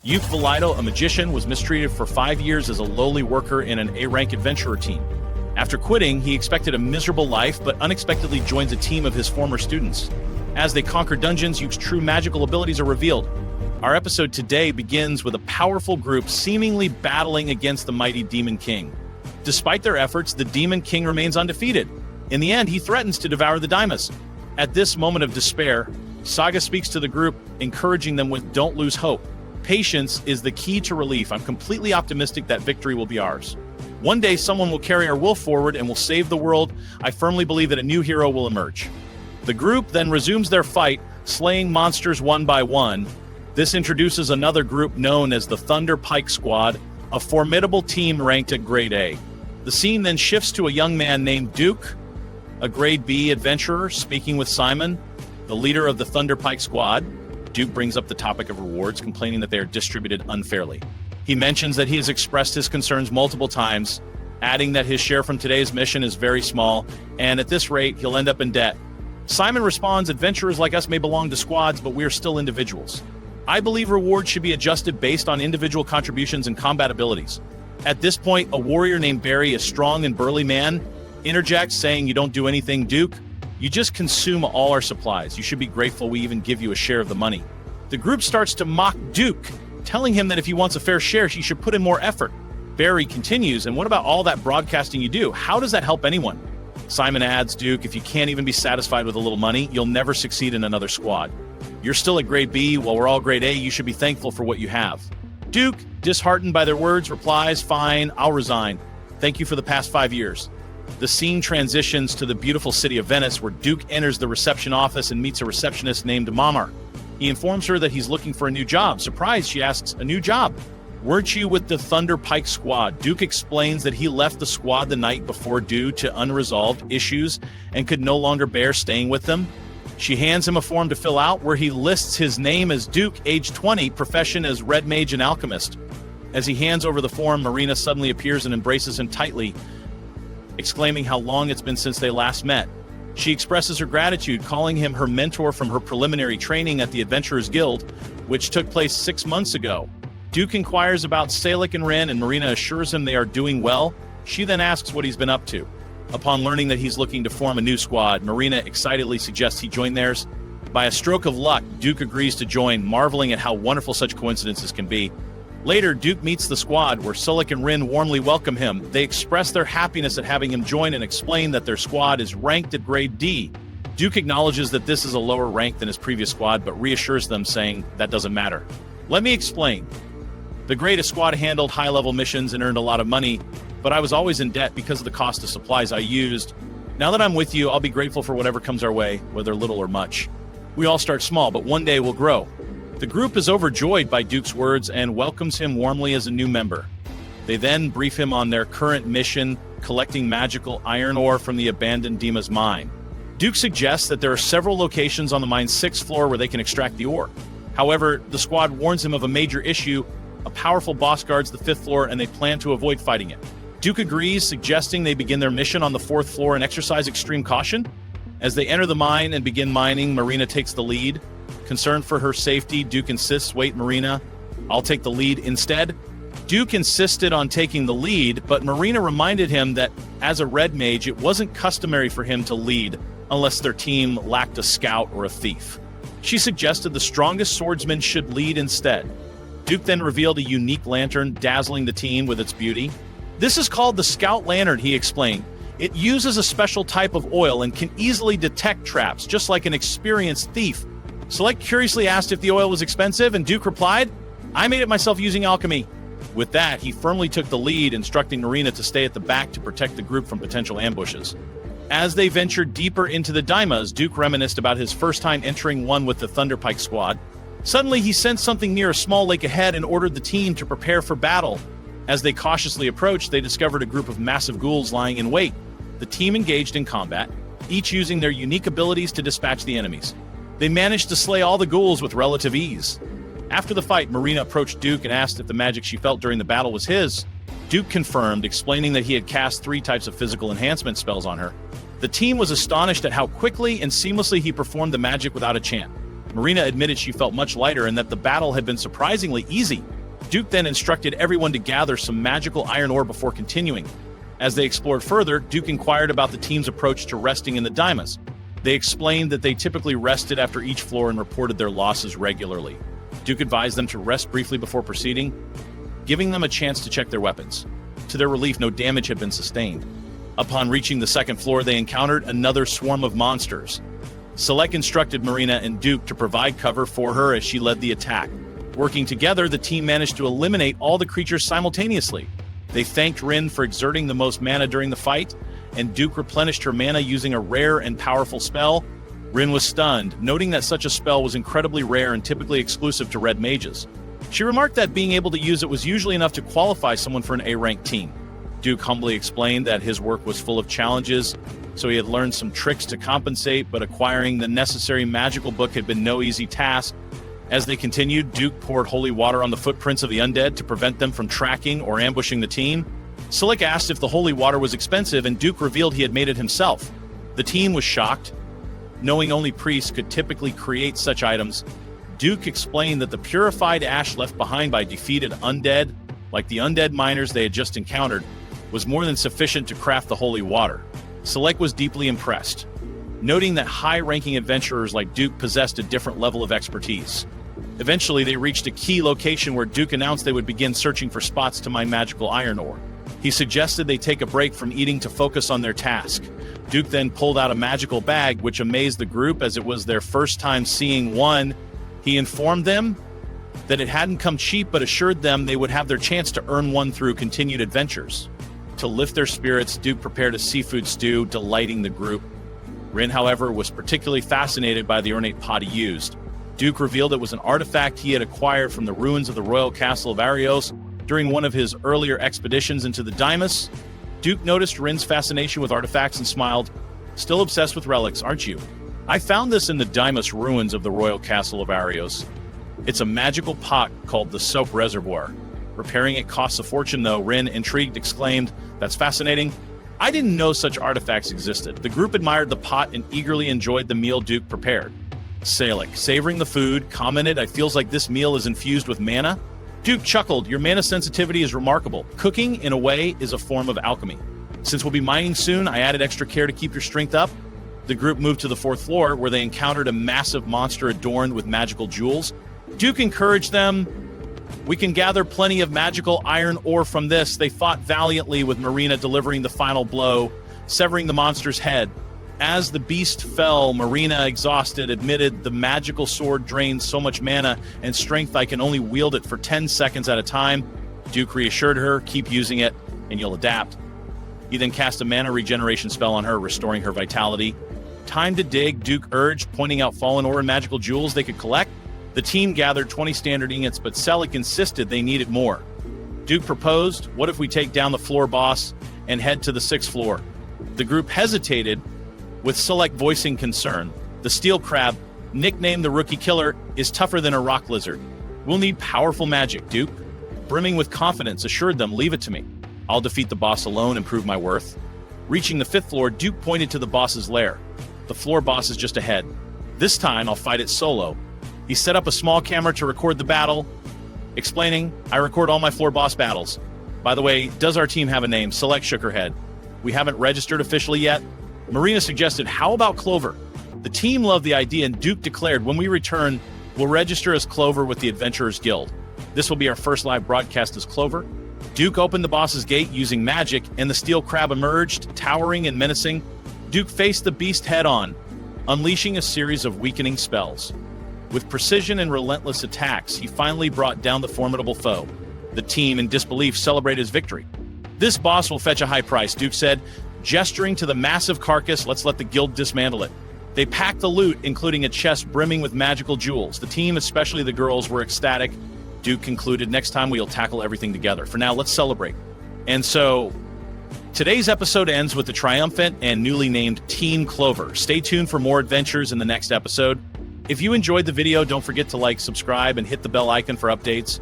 Yuk Velido, a magician, was mistreated for 5 years as a lowly worker in an A-rank adventurer team. After quitting, he expected a miserable life, but unexpectedly joins a team of his former students. As they conquer dungeons, Yuk's true magical abilities are revealed. Our episode today begins with a powerful group seemingly battling against the mighty Demon King. Despite their efforts, the Demon King remains undefeated. In the end, he threatens to devour the Daimas. At this moment of despair, Saga speaks to the group, encouraging them with "Don't lose hope. Patience is the key to relief. I'm completely optimistic that victory will be ours. One day, someone will carry our wolf forward and will save the world. I firmly believe that a new hero will emerge." The group then resumes their fight, slaying monsters one by one. This introduces another group known as the Thunder Pike Squad, a formidable team ranked at Grade A. The scene then shifts to a young man named Duke, a Grade B adventurer, speaking with Simon, the leader of the Thunder Pike Squad. Duke brings up the topic of rewards, complaining that they are distributed unfairly. He mentions that he has expressed his concerns multiple times, adding that his share from today's mission is very small, and at this rate, he'll end up in debt. Simon responds, "Adventurers like us may belong to squads, but we are still individuals. I believe rewards should be adjusted based on individual contributions and combat abilities." At this point, a warrior named Barry, a strong and burly man, interjects, saying, "You don't do anything, Duke. You just consume all our supplies. You should be grateful we even give you a share of the money." The group starts to mock Duke, telling him that if he wants a fair share, he should put in more effort. Barry continues, "And what about all that broadcasting you do? How does that help anyone?" Simon adds, "Duke, if you can't even be satisfied with a little money, you'll never succeed in another squad. You're still at Grade B, while we're all Grade A. You should be thankful for what you have." Duke, disheartened by their words, replies, "Fine, I'll resign. Thank you for the past 5 years." The scene transitions to the beautiful city of Venice, where Duke enters the reception office and meets a receptionist named Mamar. He informs her that he's looking for a new job. Surprised, she asks, "A new job? Weren't you with the Thunder Pike Squad?" Duke explains that he left the squad the night before due to unresolved issues and could no longer bear staying with them. She hands him a form to fill out where he lists his name as Duke, age 20, profession as Red Mage and Alchemist. As he hands over the form, Marina suddenly appears and embraces him tightly, exclaiming how long it's been since they last met. She expresses her gratitude, calling him her mentor from her preliminary training at the Adventurers Guild, which took place 6 months ago. Duke inquires about Salik and Ren, and Marina assures him they are doing well. She then asks what he's been up to. Upon learning that he's looking to form a new squad, Marina excitedly suggests he join theirs. By a stroke of luck, Duke agrees to join, marveling at how wonderful such coincidences can be. Later, Duke meets the squad, where Sulik and Rin warmly welcome him. They express their happiness at having him join and explain that their squad is ranked at Grade D. Duke acknowledges that this is a lower rank than his previous squad, but reassures them, saying that doesn't matter. "Let me explain. The greatest squad handled high-level missions and earned a lot of money, but I was always in debt because of the cost of supplies I used. Now that I'm with you, I'll be grateful for whatever comes our way, whether little or much. We all start small, but one day we'll grow." The group is overjoyed by Duke's words and welcomes him warmly as a new member. They then brief him on their current mission, collecting magical iron ore from the abandoned Dima's mine. Duke suggests that there are several locations on the mine's 6th floor where they can extract the ore. However, the squad warns him of a major issue. A powerful boss guards the 5th floor, and they plan to avoid fighting it. Duke agrees, suggesting they begin their mission on the 4th floor and exercise extreme caution. As they enter the mine and begin mining, Marina takes the lead. Concerned for her safety, Duke insists, "Wait, Marina, I'll take the lead instead." Duke insisted on taking the lead, but Marina reminded him that as a red mage, it wasn't customary for him to lead unless their team lacked a scout or a thief. She suggested the strongest swordsman should lead instead. Duke then revealed a unique lantern, dazzling the team with its beauty. "This is called the Scout Lantern," he explained. "It uses a special type of oil and can easily detect traps, just like an experienced thief." Select curiously asked if the oil was expensive, and Duke replied, "I made it myself using alchemy." With that, he firmly took the lead, instructing Marina to stay at the back to protect the group from potential ambushes. As they ventured deeper into the Daimas, Duke reminisced about his first time entering one with the Thunderpike squad. Suddenly, he sensed something near a small lake ahead and ordered the team to prepare for battle. As they cautiously approached, they discovered a group of massive ghouls lying in wait. The team engaged in combat, each using their unique abilities to dispatch the enemies. They managed to slay all the ghouls with relative ease. After the fight, Marina approached Duke and asked if the magic she felt during the battle was his. Duke confirmed, explaining that he had cast 3 types of physical enhancement spells on her. The team was astonished at how quickly and seamlessly he performed the magic without a chant. Marina admitted she felt much lighter and that the battle had been surprisingly easy. Duke then instructed everyone to gather some magical iron ore before continuing. As they explored further, Duke inquired about the team's approach to resting in the Dimas. They explained that they typically rested after each floor and reported their losses regularly. Duke advised them to rest briefly before proceeding, giving them a chance to check their weapons. To their relief, no damage had been sustained. Upon reaching the second floor, they encountered another swarm of monsters. Select instructed Marina and Duke to provide cover for her as she led the attack. Working together, the team managed to eliminate all the creatures simultaneously. They thanked Rin for exerting the most mana during the fight, and Duke replenished her mana using a rare and powerful spell. Rin was stunned, noting that such a spell was incredibly rare and typically exclusive to red mages. She remarked that being able to use it was usually enough to qualify someone for an A-ranked team. Duke humbly explained that his work was full of challenges, so he had learned some tricks to compensate, but acquiring the necessary magical book had been no easy task. As they continued, Duke poured holy water on the footprints of the undead to prevent them from tracking or ambushing the team. Silic asked if the holy water was expensive, and Duke revealed he had made it himself. The team was shocked. Knowing only priests could typically create such items, Duke explained that the purified ash left behind by defeated undead, like the undead miners they had just encountered, was more than sufficient to craft the holy water. Select was deeply impressed, noting that high-ranking adventurers like Duke possessed a different level of expertise. Eventually, they reached a key location where Duke announced they would begin searching for spots to mine magical iron ore. He suggested they take a break from eating to focus on their task. Duke then pulled out a magical bag, which amazed the group as it was their first time seeing one. He informed them that it hadn't come cheap, but assured them they would have their chance to earn one through continued adventures. To lift their spirits, Duke prepared a seafood stew, delighting the group. Rin, however, was particularly fascinated by the ornate pot he used. Duke revealed it was an artifact he had acquired from the ruins of the royal castle of Arios during one of his earlier expeditions into the Dimas. Duke noticed Rin's fascination with artifacts and smiled. "Still obsessed with relics, aren't you? I found this in the Dimas ruins of the royal castle of Arios. It's a magical pot called the Soap Reservoir. Repairing it costs a fortune, though," Rin, intrigued, exclaimed. "That's fascinating. I didn't know such artifacts existed." The group admired the pot and eagerly enjoyed the meal Duke prepared. Salic, savoring the food, commented, "I feels like this meal is infused with mana." Duke chuckled, "Your mana sensitivity is remarkable. Cooking, in a way, is a form of alchemy. Since we'll be mining soon, I added extra care to keep your strength up." The group moved to the fourth floor, where they encountered a massive monster adorned with magical jewels. Duke encouraged them, "We can gather plenty of magical iron ore from this." They fought valiantly, with Marina delivering the final blow, severing the monster's head. As the beast fell, Marina, exhausted, admitted, "The magical sword drains so much mana and strength I can only wield it for 10 seconds at a time." Duke reassured her, "Keep using it, and you'll adapt." He then cast a mana regeneration spell on her, restoring her vitality. "Time to dig," Duke urged, pointing out fallen ore and magical jewels they could collect. The team gathered 20 standard ingots, but Selic insisted they needed more. Duke proposed, "What if we take down the floor boss and head to the 6th floor?" The group hesitated, with Selic voicing concern. "The steel crab, nicknamed the Rookie Killer, is tougher than a rock lizard. We'll need powerful magic," Duke, brimming with confidence, assured them, "Leave it to me. I'll defeat the boss alone and prove my worth." Reaching the 5th floor, Duke pointed to the boss's lair. "The floor boss is just ahead. This time, I'll fight it solo." He set up a small camera to record the battle, explaining, "I record all my floor boss battles. By the way, does our team have a name?" Select shook her head. "We haven't registered officially yet." Marina suggested, "How about Clover?" The team loved the idea, and Duke declared, "When we return, we'll register as Clover with the Adventurers Guild. This will be our first live broadcast as Clover." Duke opened the boss's gate using magic, and the steel crab emerged, towering and menacing. Duke faced the beast head-on, unleashing a series of weakening spells. With precision and relentless attacks, he finally brought down the formidable foe. The team, in disbelief, celebrated his victory. "This boss will fetch a high price," Duke said. Gesturing to the massive carcass, "Let's let the guild dismantle it." They packed the loot, including a chest brimming with magical jewels. The team, especially the girls, were ecstatic. Duke concluded, "Next time we'll tackle everything together. For now, let's celebrate." And so, today's episode ends with the triumphant and newly named Team Clover. Stay tuned for more adventures in the next episode. If you enjoyed the video, don't forget to like, subscribe, and hit the bell icon for updates.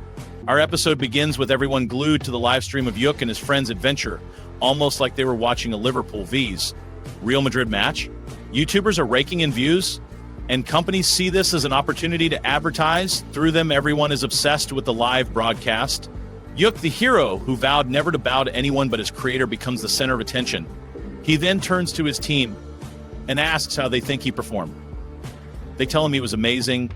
Our episode begins with everyone glued to the live stream of Yuk and his friend's adventure, almost like they were watching a Liverpool vs. Real Madrid match. YouTubers are raking in views. and companies see this as an opportunity to advertise. Through them, everyone is obsessed with the live broadcast. Yuk, the hero who vowed never to bow to anyone but his creator, becomes the center of attention. He then turns to his team and asks how they think he performed. They tell him he was amazing,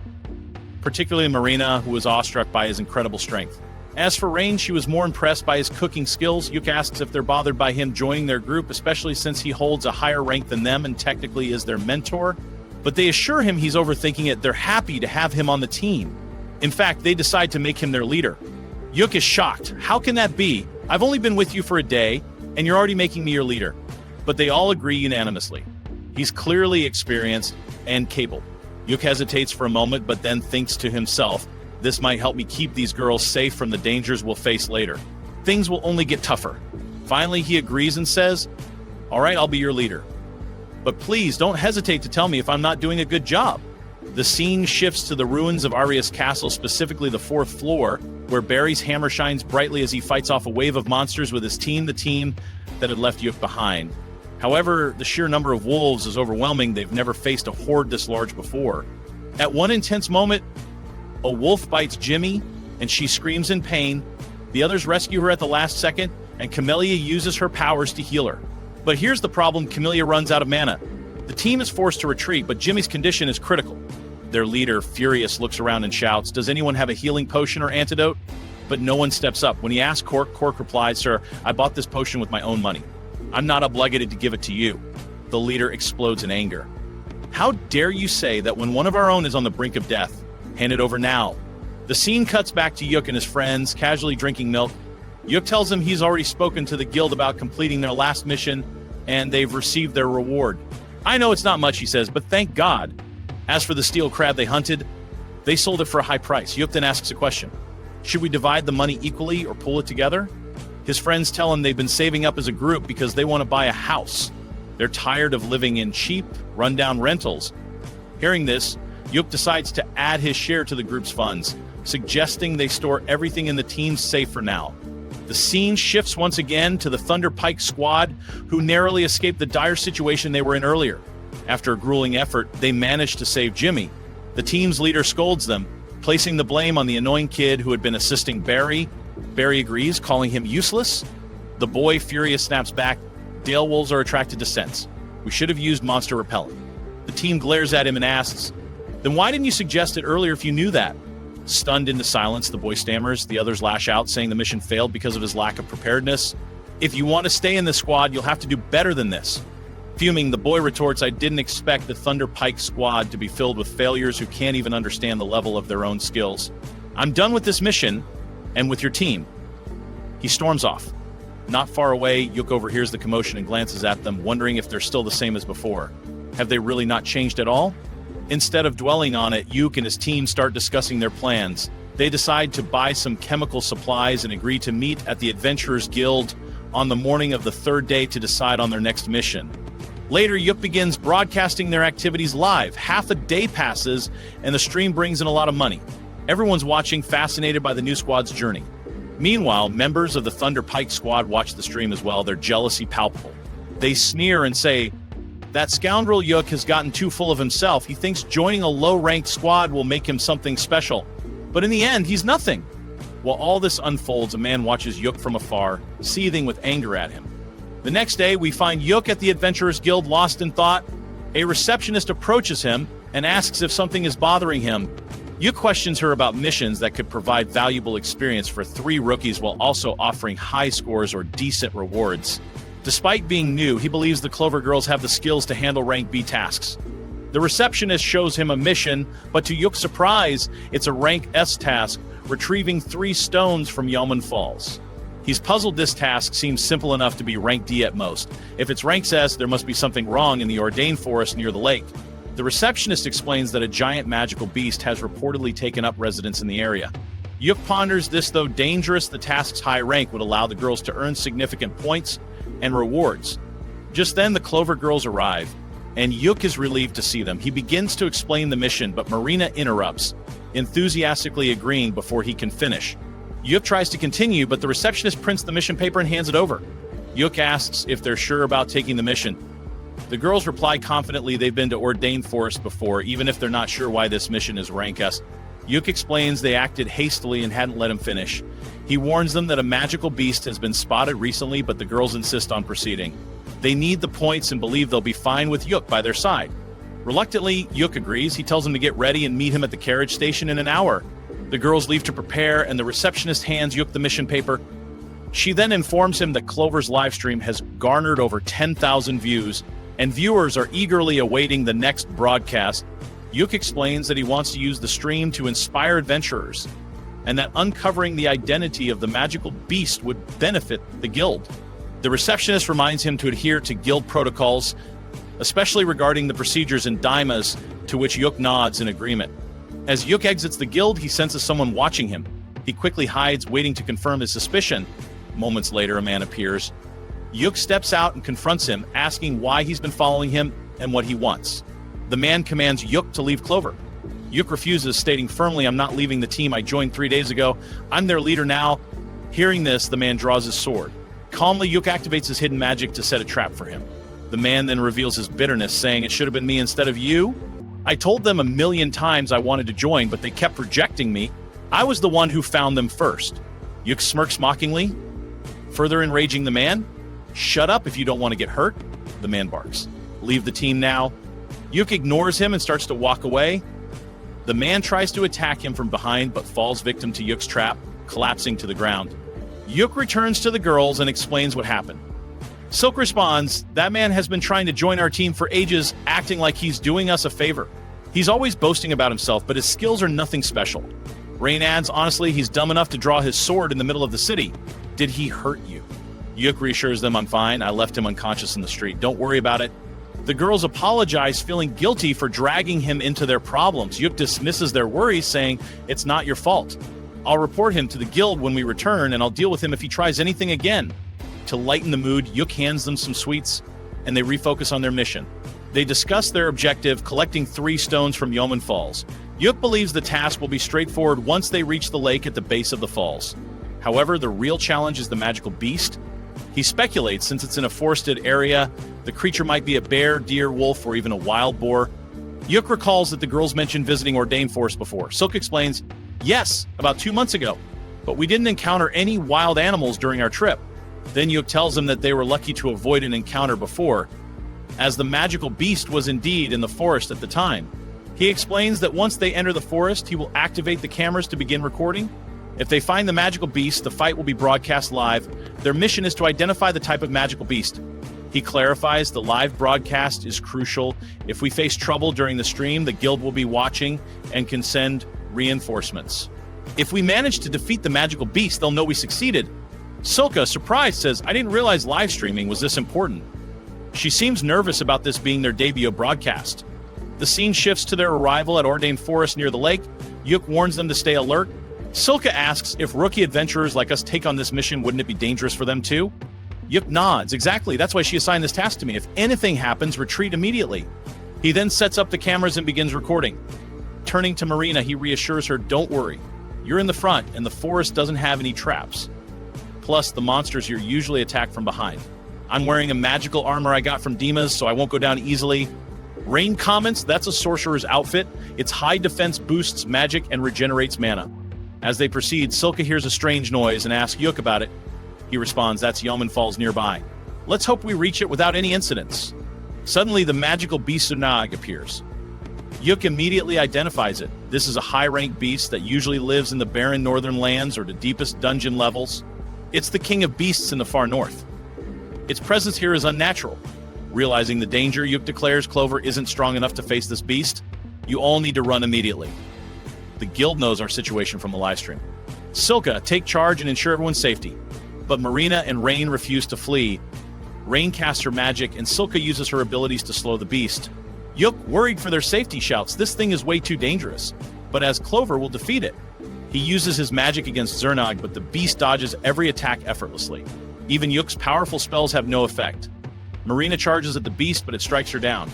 particularly Marina, who was awestruck by his incredible strength. As for Rain, she was more impressed by his cooking skills. Yuk asks if they're bothered by him joining their group, especially since he holds a higher rank than them and technically is their mentor. But they assure him he's overthinking it. They're happy to have him on the team. In fact, they decide to make him their leader. Yuk is shocked. How can that be? I've only been with you for a day, and you're already making me your leader. But they all agree unanimously. He's clearly experienced and capable. Yuk hesitates for a moment, but then thinks to himself, this might help me keep these girls safe from the dangers we'll face later. Things will only get tougher. Finally, he agrees and says, all right, I'll be your leader. But please don't hesitate to tell me if I'm not doing a good job. The scene shifts to the ruins of Aria's castle, specifically the 4th floor, where Barry's hammer shines brightly as he fights off a wave of monsters with his team, the team that had left Yuk behind. However, the sheer number of wolves is overwhelming. They've never faced a horde this large before. At one intense moment, a wolf bites Jimmy, and she screams in pain. The others rescue her at the last second, and Camellia uses her powers to heal her. But here's the problem, Camellia runs out of mana. The team is forced to retreat, but Jimmy's condition is critical. Their leader, Furious, looks around and shouts, does anyone have a healing potion or antidote? But no one steps up. When he asks Cork, Cork replies, sir, I bought this potion with my own money. I'm not obligated to give it to you. The leader explodes in anger. How dare you say that when one of our own is on the brink of death? Hand it over now. The scene cuts back to Yuk and his friends, casually drinking milk. Yuk tells him he's already spoken to the guild about completing their last mission, and they've received their reward. I know it's not much, he says, but thank God. As for the steel crab they hunted, they sold it for a high price. Yuk then asks a question. Should we divide the money equally or pool it together? His friends tell him they've been saving up as a group because they want to buy a house. They're tired of living in cheap, rundown rentals. Hearing this, Yuk decides to add his share to the group's funds, suggesting they store everything in the team's safe for now. The scene shifts once again to the Thunder Pike squad, who narrowly escaped the dire situation they were in earlier. After a grueling effort, they manage to save Jimmy. The team's leader scolds them, placing the blame on the annoying kid who had been assisting Barry. Barry agrees, calling him useless. The boy, Furious, snaps back. Dale wolves are attracted to scents. We should have used monster repellent. The team glares at him and asks, then why didn't you suggest it earlier if you knew that? Stunned into silence, the boy stammers. The others lash out, saying the mission failed because of his lack of preparedness. If you want to stay in this squad, you'll have to do better than this. Fuming, the boy retorts, I didn't expect the Thunder Pike squad to be filled with failures who can't even understand the level of their own skills. I'm done with this mission and with your team. He storms off. Not far away, Yuk overhears the commotion and glances at them, wondering if they're still the same as before. Have they really not changed at all? Instead of dwelling on it, Yuk and his team start discussing their plans. They decide to buy some chemical supplies and agree to meet at the Adventurers Guild on the morning of the 3rd day to decide on their next mission. Later, Yuk begins broadcasting their activities live. Half a day passes, and the stream brings in a lot of money. Everyone's watching, fascinated by the new squad's journey. Meanwhile, members of the Thunder Pike squad watch the stream as well, their jealousy palpable. They sneer and say, that scoundrel Yuk has gotten too full of himself. He thinks joining a low-ranked squad will make him something special. But in the end, he's nothing. While all this unfolds, a man watches Yuk from afar, seething with anger at him. The next day, we find Yuk at the Adventurers Guild, lost in thought. A receptionist approaches him and asks if something is bothering him. Yuk questions her about missions that could provide valuable experience for 3 rookies while also offering high scores or decent rewards. Despite being new, he believes the Clover Girls have the skills to handle rank B tasks. The receptionist shows him a mission, but to Yuk's surprise, it's a rank S task, retrieving 3 stones from Yeoman Falls. He's puzzled. This task seems simple enough to be rank D at most. If it's rank S, there must be something wrong in the Ordained Forest near the lake. The receptionist explains that a giant magical beast has reportedly taken up residence in the area. Yuk ponders this, though dangerous, the task's high rank would allow the girls to earn significant points and rewards. Just then, the Clover Girls arrive, and Yuk is relieved to see them. He begins to explain the mission, but Marina interrupts, enthusiastically agreeing before he can finish. Yuk tries to continue, but the receptionist prints the mission paper and hands it over. Yuk asks if they're sure about taking the mission. The girls reply confidently they've been to Ordained Forest before, even if they're not sure why this mission is rank S. Yuk explains they acted hastily and hadn't let him finish. He warns them that a magical beast has been spotted recently, but the girls insist on proceeding. They need the points and believe they'll be fine with Yuk by their side. Reluctantly, Yuk agrees. He tells them to get ready and meet him at the carriage station in an hour. The girls leave to prepare, and the receptionist hands Yuk the mission paper. She then informs him that Clover's livestream has garnered over 10,000 views, and viewers are eagerly awaiting the next broadcast. Yuk explains that he wants to use the stream to inspire adventurers, and that uncovering the identity of the magical beast would benefit the guild. The receptionist reminds him to adhere to guild protocols, especially regarding the procedures and daimas, to which Yuk nods in agreement. As Yuk exits the guild, he senses someone watching him. He quickly hides, waiting to confirm his suspicion. Moments later, a man appears. Yuk steps out and confronts him, asking why he's been following him and what he wants. The man commands Yuk to leave Clover. Yuk refuses, stating firmly, "I'm not leaving the team I joined 3 days ago. I'm their leader now." Hearing this, the man draws his sword. Calmly, Yuk activates his hidden magic to set a trap for him. The man then reveals his bitterness, saying, "It should have been me instead of you. I told them 1,000,000 times I wanted to join, but they kept rejecting me. I was the one who found them first." Yuk smirks mockingly, further enraging the man. "Shut up if you don't want to get hurt," the man barks. "Leave the team now." Yuk ignores him and starts to walk away. The man tries to attack him from behind, but falls victim to Yuk's trap, collapsing to the ground. Yuk returns to the girls and explains what happened. Silk responds, "That man has been trying to join our team for ages, acting like he's doing us a favor. He's always boasting about himself, but his skills are nothing special." Rain adds, "Honestly, he's dumb enough to draw his sword in the middle of the city. Did he hurt you?" Yuk reassures them, "I'm fine. I left him unconscious in the street. Don't worry about it." The girls apologize, feeling guilty for dragging him into their problems. Yuk dismisses their worries, saying, "It's not your fault. I'll report him to the guild when we return, and I'll deal with him if he tries anything again." To lighten the mood, Yuk hands them some sweets, and they refocus on their mission. They discuss their objective, collecting 3 stones from Yeoman Falls. Yuk believes the task will be straightforward once they reach the lake at the base of the falls. However, the real challenge is the magical beast. He speculates, since it's in a forested area, the creature might be a bear, deer, wolf, or even a wild boar. Yuk recalls that the girls mentioned visiting Ordained Forest before. Silk explains, "Yes, about 2 months ago, but we didn't encounter any wild animals during our trip." Then Yuk tells them that they were lucky to avoid an encounter before, as the magical beast was indeed in the forest at the time. He explains that once they enter the forest, he will activate the cameras to begin recording. If they find the magical beast, the fight will be broadcast live. Their mission is to identify the type of magical beast. He clarifies the live broadcast is crucial. If we face trouble during the stream, the guild will be watching and can send reinforcements. If we manage to defeat the magical beast, they'll know we succeeded. Silka, surprised, says, "I didn't realize live streaming was this important." She seems nervous about this being their debut broadcast. The scene shifts to their arrival at Ordained Forest near the lake. Yuk warns them to stay alert. Silka asks, if rookie adventurers like us take on this mission, wouldn't it be dangerous for them too? Yuk nods. "Exactly, that's why she assigned this task to me. If anything happens, retreat immediately." He then sets up the cameras and begins recording. Turning to Marina, he reassures her, "Don't worry. You're in the front, and the forest doesn't have any traps. Plus, the monsters here usually attack from behind. I'm wearing a magical armor I got from Dima's, so I won't go down easily." Rain comments, "That's a sorcerer's outfit. Its high defense boosts magic and regenerates mana." As they proceed, Silka hears a strange noise and asks Yuk about it. He responds, "That's Yeoman Falls nearby. Let's hope we reach it without any incidents." Suddenly, the magical beast Sunag appears. Yuk immediately identifies it. This is a high-ranked beast that usually lives in the barren northern lands or the deepest dungeon levels. It's the king of beasts in the far north. Its presence here is unnatural. Realizing the danger, Yuk declares Clover isn't strong enough to face this beast. You all need to run immediately. The guild knows our situation from the livestream. Silka, take charge and ensure everyone's safety. But Marina and Rain refuse to flee. Rain casts her magic, and Silka uses her abilities to slow the beast. Yuk, worried for their safety, shouts, "This thing is way too dangerous." But as Clover will defeat it. He uses his magic against Zernog, but the beast dodges every attack effortlessly. Even Yuk's powerful spells have no effect. Marina charges at the beast, but it strikes her down.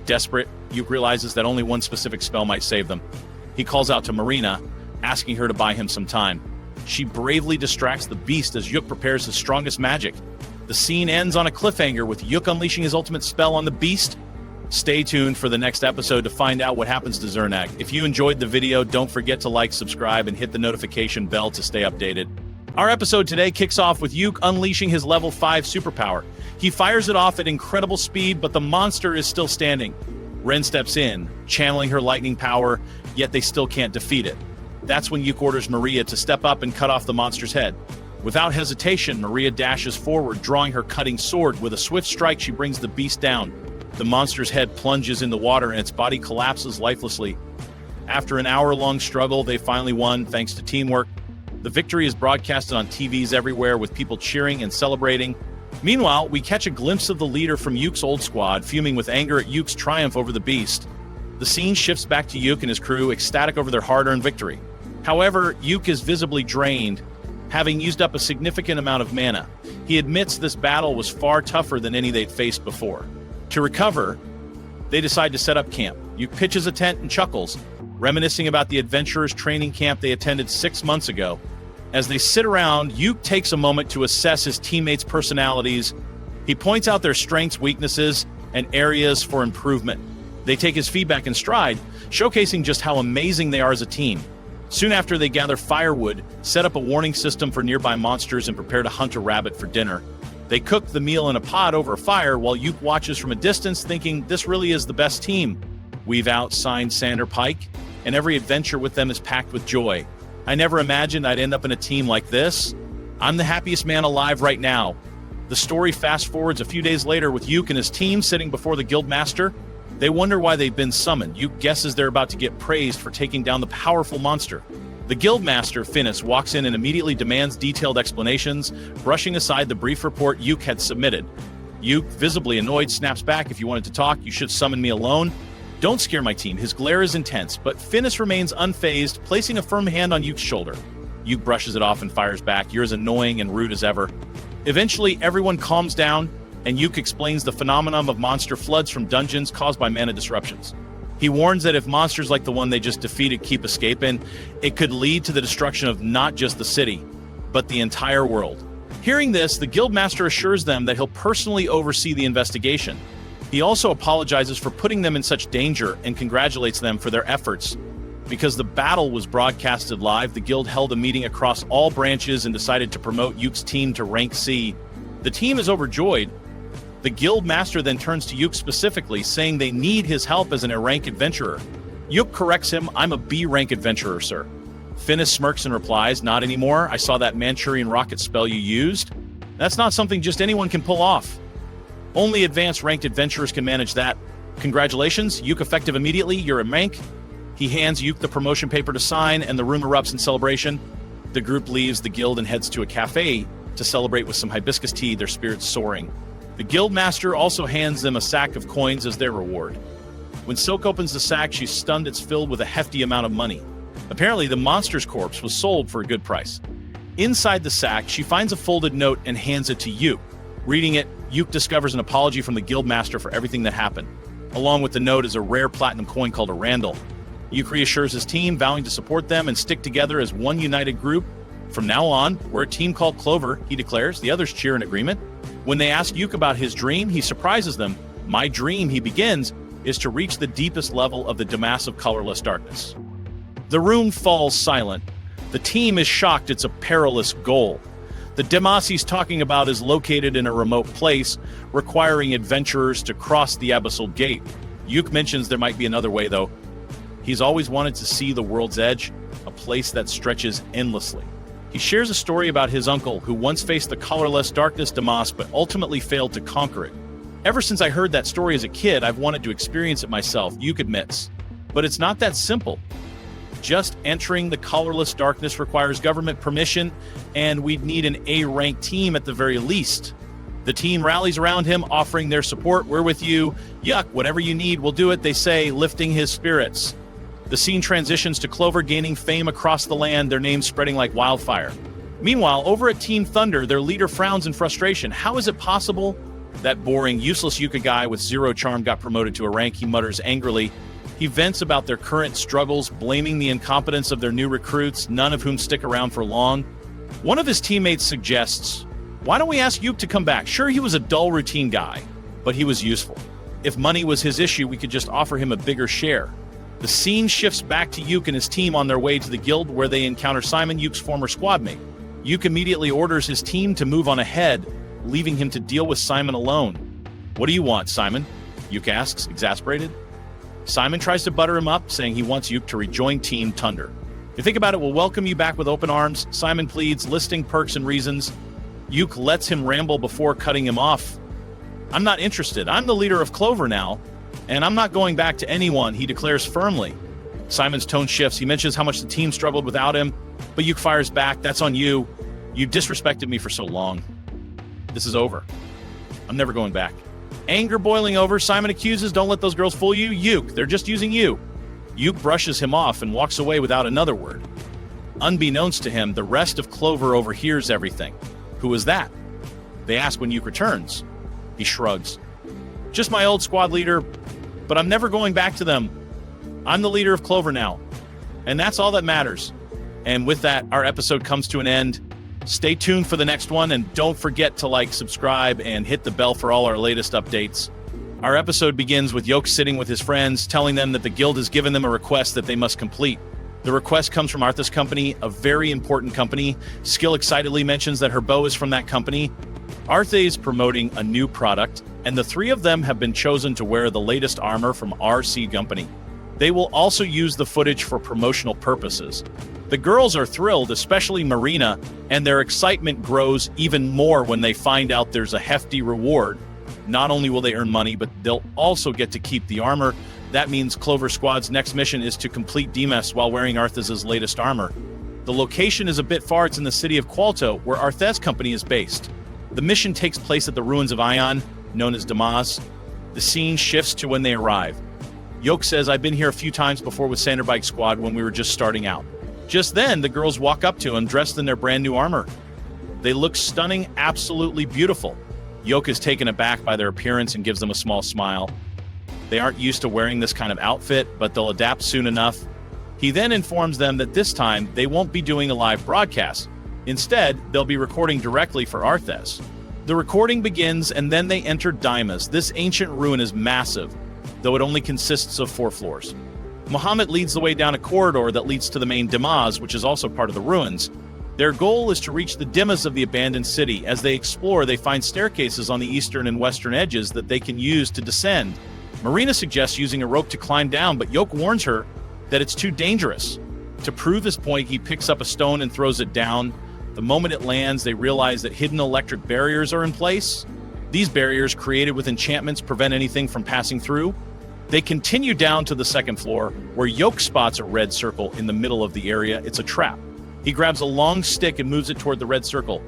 Desperate, Yuk realizes that only one specific spell might save them. He calls out to Marina, asking her to buy him some time. She bravely distracts the beast as Yuk prepares his strongest magic. The scene ends on a cliffhanger with Yuk unleashing his ultimate spell on the beast. Stay tuned for the next episode to find out what happens to Zernak. If you enjoyed the video, don't forget to like, subscribe, and hit the notification bell to stay updated. Our episode today kicks off with Yuk unleashing his level 5 superpower. He fires it off at incredible speed, but the monster is still standing. Ren steps in, channeling her lightning power, yet they still can't defeat it. That's when Yuk orders Maria to step up and cut off the monster's head. Without hesitation, Maria dashes forward, drawing her cutting sword. With a swift strike, she brings the beast down. The monster's head plunges in the water and its body collapses lifelessly. After an hour-long struggle, they finally won, thanks to teamwork. The victory is broadcasted on TVs everywhere, with people cheering and celebrating. Meanwhile, we catch a glimpse of the leader from Yuk's old squad, fuming with anger at Yuk's triumph over the beast. The scene shifts back to Yuk and his crew, ecstatic over their hard-earned victory. However, Yuk is visibly drained, having used up a significant amount of mana. He admits this battle was far tougher than any they'd faced before. To recover, they decide to set up camp. Yuk pitches a tent and chuckles, reminiscing about the adventurers training camp they attended 6 months ago. As they sit around, Yuk takes a moment to assess his teammates' personalities. He points out their strengths, weaknesses, and areas for improvement. They take his feedback in stride, showcasing just how amazing they are as a team. Soon after, they gather firewood, set up a warning system for nearby monsters, and prepare to hunt a rabbit for dinner. They cook the meal in a pot over a fire while Yuk watches from a distance, thinking this really is the best team. We've outsigned Sander Pike, and every adventure with them is packed with joy. I never imagined I'd end up in a team like this. I'm the happiest man alive right now. The story fast forwards a few days later with Yuk and his team sitting before the Guildmaster. They wonder why they've been summoned. Yuk guesses they're about to get praised for taking down the powerful monster. The Guildmaster, Finis, walks in and immediately demands detailed explanations, brushing aside the brief report Yuk had submitted. Yuk, visibly annoyed, snaps back, "If you wanted to talk, you should summon me alone. Don't scare my team." His glare is intense, but Finis remains unfazed, placing a firm hand on Yuk's shoulder. Yuk brushes it off and fires back, "You're as annoying and rude as ever." Eventually, everyone calms down, and Yuk explains the phenomenon of monster floods from dungeons caused by mana disruptions. He warns that if monsters like the one they just defeated keep escaping, it could lead to the destruction of not just the city, but the entire world. Hearing this, the Guildmaster assures them that he'll personally oversee the investigation. He also apologizes for putting them in such danger and congratulates them for their efforts. Because the battle was broadcasted live, the Guild held a meeting across all branches and decided to promote Yuk's team to rank C. The team is overjoyed. The Guildmaster then turns to Yuk specifically, saying they need his help as an A-rank adventurer. Yuk corrects him, "I'm a B-rank adventurer, sir." Finis smirks and replies, "Not anymore. I saw that Manchurian rocket spell you used. That's not something just anyone can pull off. Only advanced ranked adventurers can manage that. Congratulations, Yuk effective immediately. You're a rank." He hands Yuk the promotion paper to sign, and the room erupts in celebration. The group leaves the guild and heads to a cafe to celebrate with some hibiscus tea, their spirits soaring. The Guildmaster also hands them a sack of coins as their reward. When Silk opens the sack, she's stunned it's filled with a hefty amount of money. Apparently, the monster's corpse was sold for a good price. Inside the sack, she finds a folded note and hands it to Yuk. Reading it, Yuk discovers an apology from the Guildmaster for everything that happened. Along with the note is a rare platinum coin called a Randall. Yuk reassures his team, vowing to support them and stick together as one united group. "From now on, we're a team called Clover," he declares. The others cheer in agreement. When they ask Yuk about his dream, he surprises them. "My dream," he begins, "is to reach the deepest level of the Damas of colorless darkness." The room falls silent. The team is shocked it's a perilous goal. The Damas he's talking about is located in a remote place, requiring adventurers to cross the abyssal gate. Yuk mentions there might be another way, though. He's always wanted to see the world's edge, a place that stretches endlessly. He shares a story about his uncle, who once faced the colorless darkness Damas, but ultimately failed to conquer it. "Ever since I heard that story as a kid, I've wanted to experience it myself," Yuk admits. But it's not that simple. Just entering the colorless darkness requires government permission, and we'd need an A-rank team at the very least. The team rallies around him, offering their support. "We're with you. Yuck, whatever you need, we'll do it," they say, lifting his spirits. The scene transitions to Clover gaining fame across the land, their names spreading like wildfire. Meanwhile, over at Team Thunder, their leader frowns in frustration. How is it possible that boring, useless Yuka guy with zero charm got promoted to a rank? He mutters angrily. He vents about their current struggles, blaming the incompetence of their new recruits, none of whom stick around for long. One of his teammates suggests, Why don't we ask Yuk to come back? Sure, he was a dull routine guy, but he was useful. If money was his issue, we could just offer him a bigger share. The scene shifts back to Yuk and his team on their way to the guild, where they encounter Simon, Yuk's former squad mate. Yuk immediately orders his team to move on ahead, leaving him to deal with Simon alone. What do you want, Simon? Yuk asks, exasperated. Simon tries to butter him up, saying he wants Yuk to rejoin Team Thunder. If you think about it, we'll welcome you back with open arms. Simon pleads, listing perks and reasons. Yuk lets him ramble before cutting him off. I'm not interested. I'm the leader of Clover now, and I'm not going back to anyone, he declares firmly. Simon's tone shifts. He mentions how much the team struggled without him, but Yuk fires back. That's on you. You disrespected me for so long. This is over. I'm never going back. Anger boiling over, Simon accuses, don't let those girls fool you. Yuk, they're just using you. Yuk brushes him off and walks away without another word. Unbeknownst to him, the rest of Clover overhears everything. Who is that? They ask when Yuk returns. He shrugs. Just my old squad leader, but I'm never going back to them. I'm the leader of Clover now, and that's all that matters. And with that, our episode comes to an end. Stay tuned for the next one, and don't forget to like, subscribe, and hit the bell for all our latest updates. Our episode begins with Yuk sitting with his friends, telling them that the guild has given them a request that they must complete. The request comes from Artha's company, a very important company. Skill excitedly mentions that her bow is from that company. Artha is promoting a new product, and the three of them have been chosen to wear the latest armor from RC Company. They will also use the footage for promotional purposes. The girls are thrilled, especially Marina, and their excitement grows even more when they find out there's a hefty reward. Not only will they earn money, but they'll also get to keep the armor. That means Clover Squad's next mission is to complete Demas while wearing Artha's latest armor. The location is a bit far. It's in the city of Qualto, where Artha's company is based. The mission takes place at the ruins of Ion, known as Demas. The scene shifts to when they arrive. Yuk says, I've been here a few times before with Sanderbike Squad when we were just starting out. Just then, the girls walk up to him dressed in their brand new armor. They look stunning, absolutely beautiful. Yuk is taken aback by their appearance and gives them a small smile. They aren't used to wearing this kind of outfit, but they'll adapt soon enough. He then informs them that this time they won't be doing a live broadcast. Instead, they'll be recording directly for Arthes. The recording begins, and then they enter Demas. This ancient ruin is massive, though it only consists of 4 floors. Muhammad leads the way down a corridor that leads to the main Demas, which is also part of the ruins. Their goal is to reach the Demas of the abandoned city. As they explore, they find staircases on the eastern and western edges that they can use to descend. Marina suggests using a rope to climb down, but Yuk warns her that it's too dangerous. To prove his point, he picks up a stone and throws it down. The moment it lands, they realize that hidden electric barriers are in place. These barriers, created with enchantments, prevent anything from passing through. They continue down to the 2nd floor, where Yuk spots a red circle in the middle of the area. It's a trap. He grabs a long stick and moves it toward the red circle.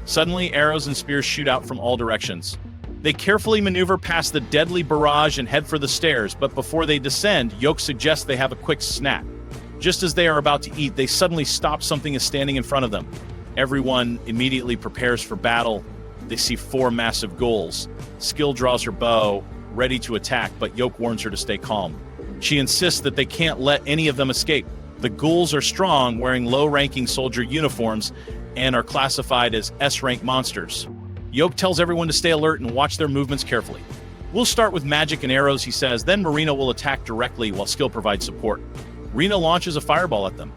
Suddenly, arrows and spears shoot out from all directions. They carefully maneuver past the deadly barrage and head for the stairs, but before they descend, Yuk suggests they have a quick snack. Just as they are about to eat, they suddenly stop. Something is standing in front of them. Everyone immediately prepares for battle. They see 4 massive ghouls. Skill draws her bow, ready to attack, but Yuk warns her to stay calm. She insists that they can't let any of them escape. The ghouls are strong, wearing low-ranking soldier uniforms, and are classified as S-rank monsters. Yuk tells everyone to stay alert and watch their movements carefully. We'll start with magic and arrows, he says, then Marina will attack directly while Skill provides support. Rena launches a fireball at them.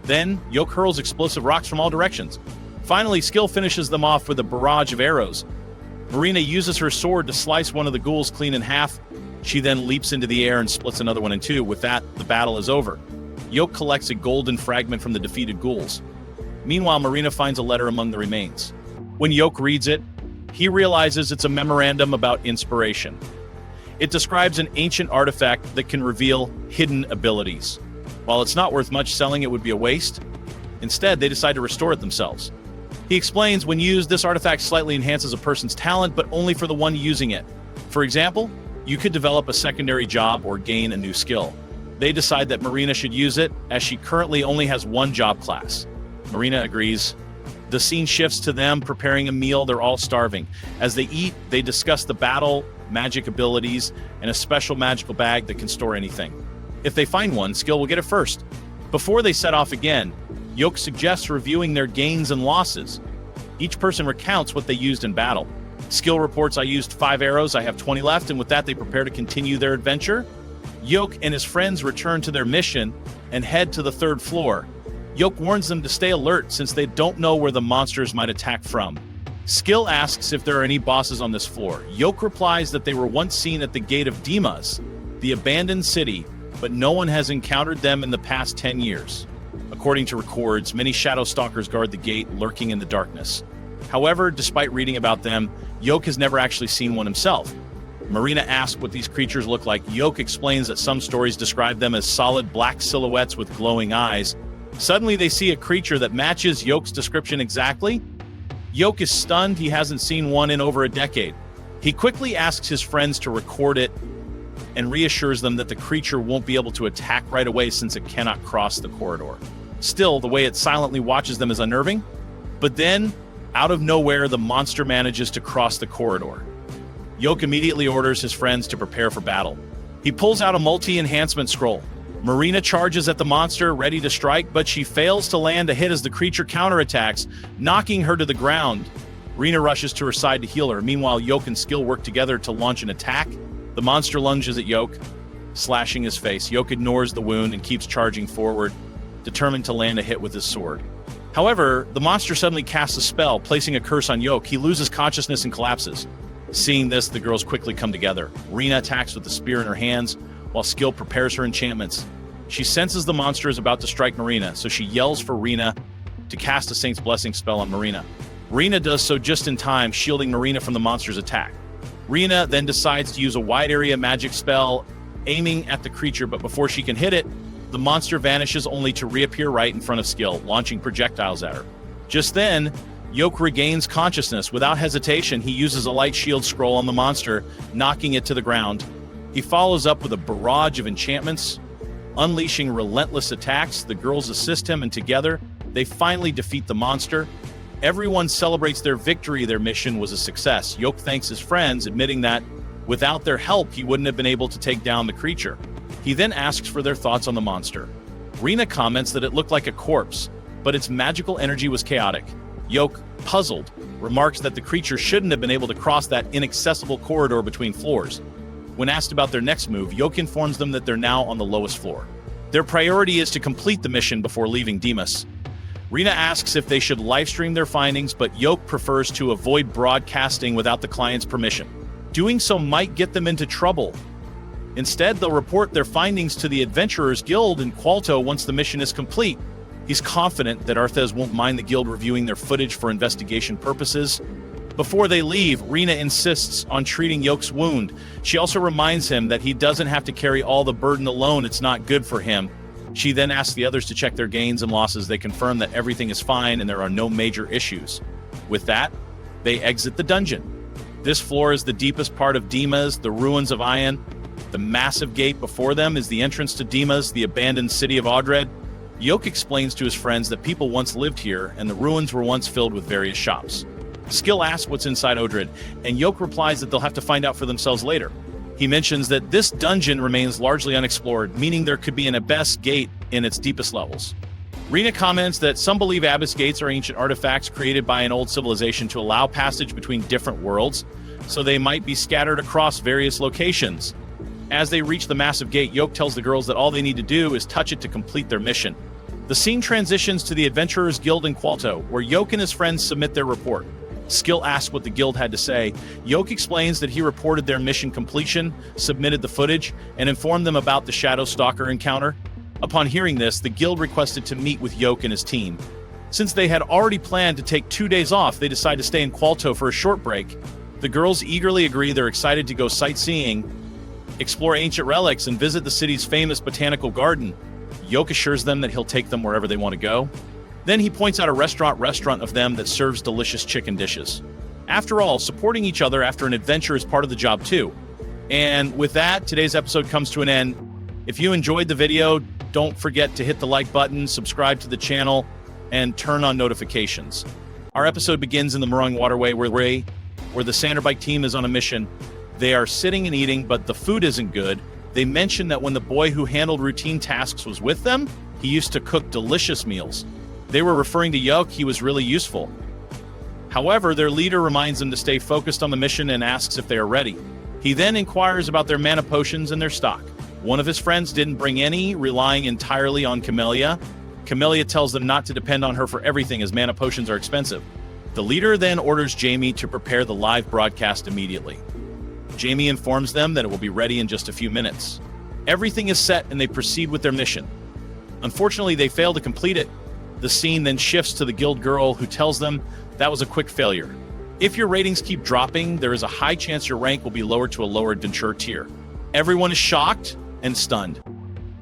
Then, Yuk hurls explosive rocks from all directions. Finally, Skill finishes them off with a barrage of arrows. Marina uses her sword to slice one of the ghouls clean in half. She then leaps into the air and splits another one in 2. With that, the battle is over. Yuk collects a golden fragment from the defeated ghouls. Meanwhile, Marina finds a letter among the remains. When Yuk reads it, he realizes it's a memorandum about inspiration. It describes an ancient artifact that can reveal hidden abilities. While it's not worth much, selling it would be a waste. Instead, they decide to restore it themselves. He explains, when used, this artifact slightly enhances a person's talent, but only for the one using it. For example, you could develop a secondary job or gain a new skill. They decide that Marina should use it, as she currently only has 1 job class. Marina agrees. The scene shifts to them preparing a meal. They're all starving. As they eat, they discuss the battle, magic abilities, and a special magical bag that can store anything. If they find one, Skill will get it first. Before they set off again, Yuk suggests reviewing their gains and losses. Each person recounts what they used in battle. Skill reports, I used 5 arrows, I have 20 left, and with that they prepare to continue their adventure. Yuk and his friends return to their mission and head to the 3rd floor. Yuk warns them to stay alert since they don't know where the monsters might attack from. Skill asks if there are any bosses on this floor. Yuk replies that they were once seen at the gate of Dimas, the abandoned city, but no one has encountered them in the past 10 years. According to records, many shadow stalkers guard the gate, lurking in the darkness. However, despite reading about them, Yuk has never actually seen one himself. Marina asks what these creatures look like. Yuk explains that some stories describe them as solid black silhouettes with glowing eyes. Suddenly, they see a creature that matches Yuk's description exactly. Yuk is stunned. He hasn't seen one in over a decade. He quickly asks his friends to record it and reassures them that the creature won't be able to attack right away since it cannot cross the corridor. Still, the way it silently watches them is unnerving. But then, out of nowhere, the monster manages to cross the corridor. Yuk immediately orders his friends to prepare for battle. He pulls out a multi-enhancement scroll. Marina charges at the monster, ready to strike, but she fails to land a hit as the creature counterattacks, knocking her to the ground. Rena rushes to her side to heal her. Meanwhile, Yuk and Skill work together to launch an attack. The monster lunges at Yuk, slashing his face. Yuk ignores the wound and keeps charging forward, determined to land a hit with his sword. However, the monster suddenly casts a spell, placing a curse on Yuk. He loses consciousness and collapses. Seeing this, the girls quickly come together. Rena attacks with the spear in her hands, while Skill prepares her enchantments. She senses the monster is about to strike Marina, so she yells for Rena to cast a Saint's Blessing spell on Marina. Rena does so just in time, shielding Marina from the monster's attack. Rena then decides to use a wide area magic spell, aiming at the creature, but before she can hit it, the monster vanishes only to reappear right in front of Skill, launching projectiles at her. Just then, Yuk regains consciousness. Without hesitation, he uses a light shield scroll on the monster, knocking it to the ground. He follows up with a barrage of enchantments, unleashing relentless attacks. The girls assist him, and together, they finally defeat the monster. Everyone celebrates their victory. Their mission was a success. Yuk thanks his friends, admitting that without their help, he wouldn't have been able to take down the creature. He then asks for their thoughts on the monster. Rena comments that it looked like a corpse, but its magical energy was chaotic. Yuk, puzzled, remarks that the creature shouldn't have been able to cross that inaccessible corridor between floors. When asked about their next move, Yuk informs them that they're now on the lowest floor. Their priority is to complete the mission before leaving Dimas. Rena asks if they should livestream their findings, but Yuk prefers to avoid broadcasting without the client's permission. Doing so might get them into trouble. Instead, they'll report their findings to the Adventurers Guild in Qualto once the mission is complete. He's confident that Arthez won't mind the guild reviewing their footage for investigation purposes. Before they leave, Rena insists on treating Yuk's wound. She also reminds him that he doesn't have to carry all the burden alone. It's not good for him. She then asks the others to check their gains and losses. They confirm that everything is fine and there are no major issues. With that, they exit the dungeon. This floor is the deepest part of Dimas, the ruins of Ion. The massive gate before them is the entrance to Dimas, the abandoned city of Audred. Yuk explains to his friends that people once lived here and the ruins were once filled with various shops. Skill asks what's inside Audred, and Yuk replies that they'll have to find out for themselves later. He mentions that this dungeon remains largely unexplored, meaning there could be an abyss gate in its deepest levels. Rena comments that some believe abyss gates are ancient artifacts created by an old civilization to allow passage between different worlds, so they might be scattered across various locations. As they reach the massive gate, Yuk tells the girls that all they need to do is touch it to complete their mission. The scene transitions to the Adventurers Guild in Qualto, where Yuk and his friends submit their report. Skill asks what the guild had to say. Yuk explains that he reported their mission completion, submitted the footage, and informed them about the Shadow Stalker encounter. Upon hearing this, the guild requested to meet with Yuk and his team. Since they had already planned to take 2 days off, they decide to stay in Qualto for a short break. The girls eagerly agree. They're excited to go sightseeing, explore ancient relics, and visit the city's famous botanical garden. Yuk assures them that he'll take them wherever they want to go. Then he points out a restaurant of them that serves delicious chicken dishes. After all, supporting each other after an adventure is part of the job too. And with that, today's episode comes to an end. If you enjoyed the video, don't forget to hit the like button, subscribe to the channel, and turn on notifications. Our episode begins in the Murung Waterway where the Sanderbike team is on a mission. They are sitting and eating, but the food isn't good. They mention that when the boy who handled routine tasks was with them, he used to cook delicious meals. They were referring to Yuk. He was really useful. However, their leader reminds them to stay focused on the mission and asks if they are ready. He then inquires about their mana potions and their stock. One of his friends didn't bring any, relying entirely on Camellia. Camellia tells them not to depend on her for everything as mana potions are expensive. The leader then orders Jamie to prepare the live broadcast immediately. Jamie informs them that it will be ready in just a few minutes. Everything is set and they proceed with their mission. Unfortunately, they fail to complete it. The scene then shifts to the guild girl who tells them that was a quick failure. If your ratings keep dropping, there is a high chance your rank will be lowered to a lower adventure tier. Everyone is shocked and stunned.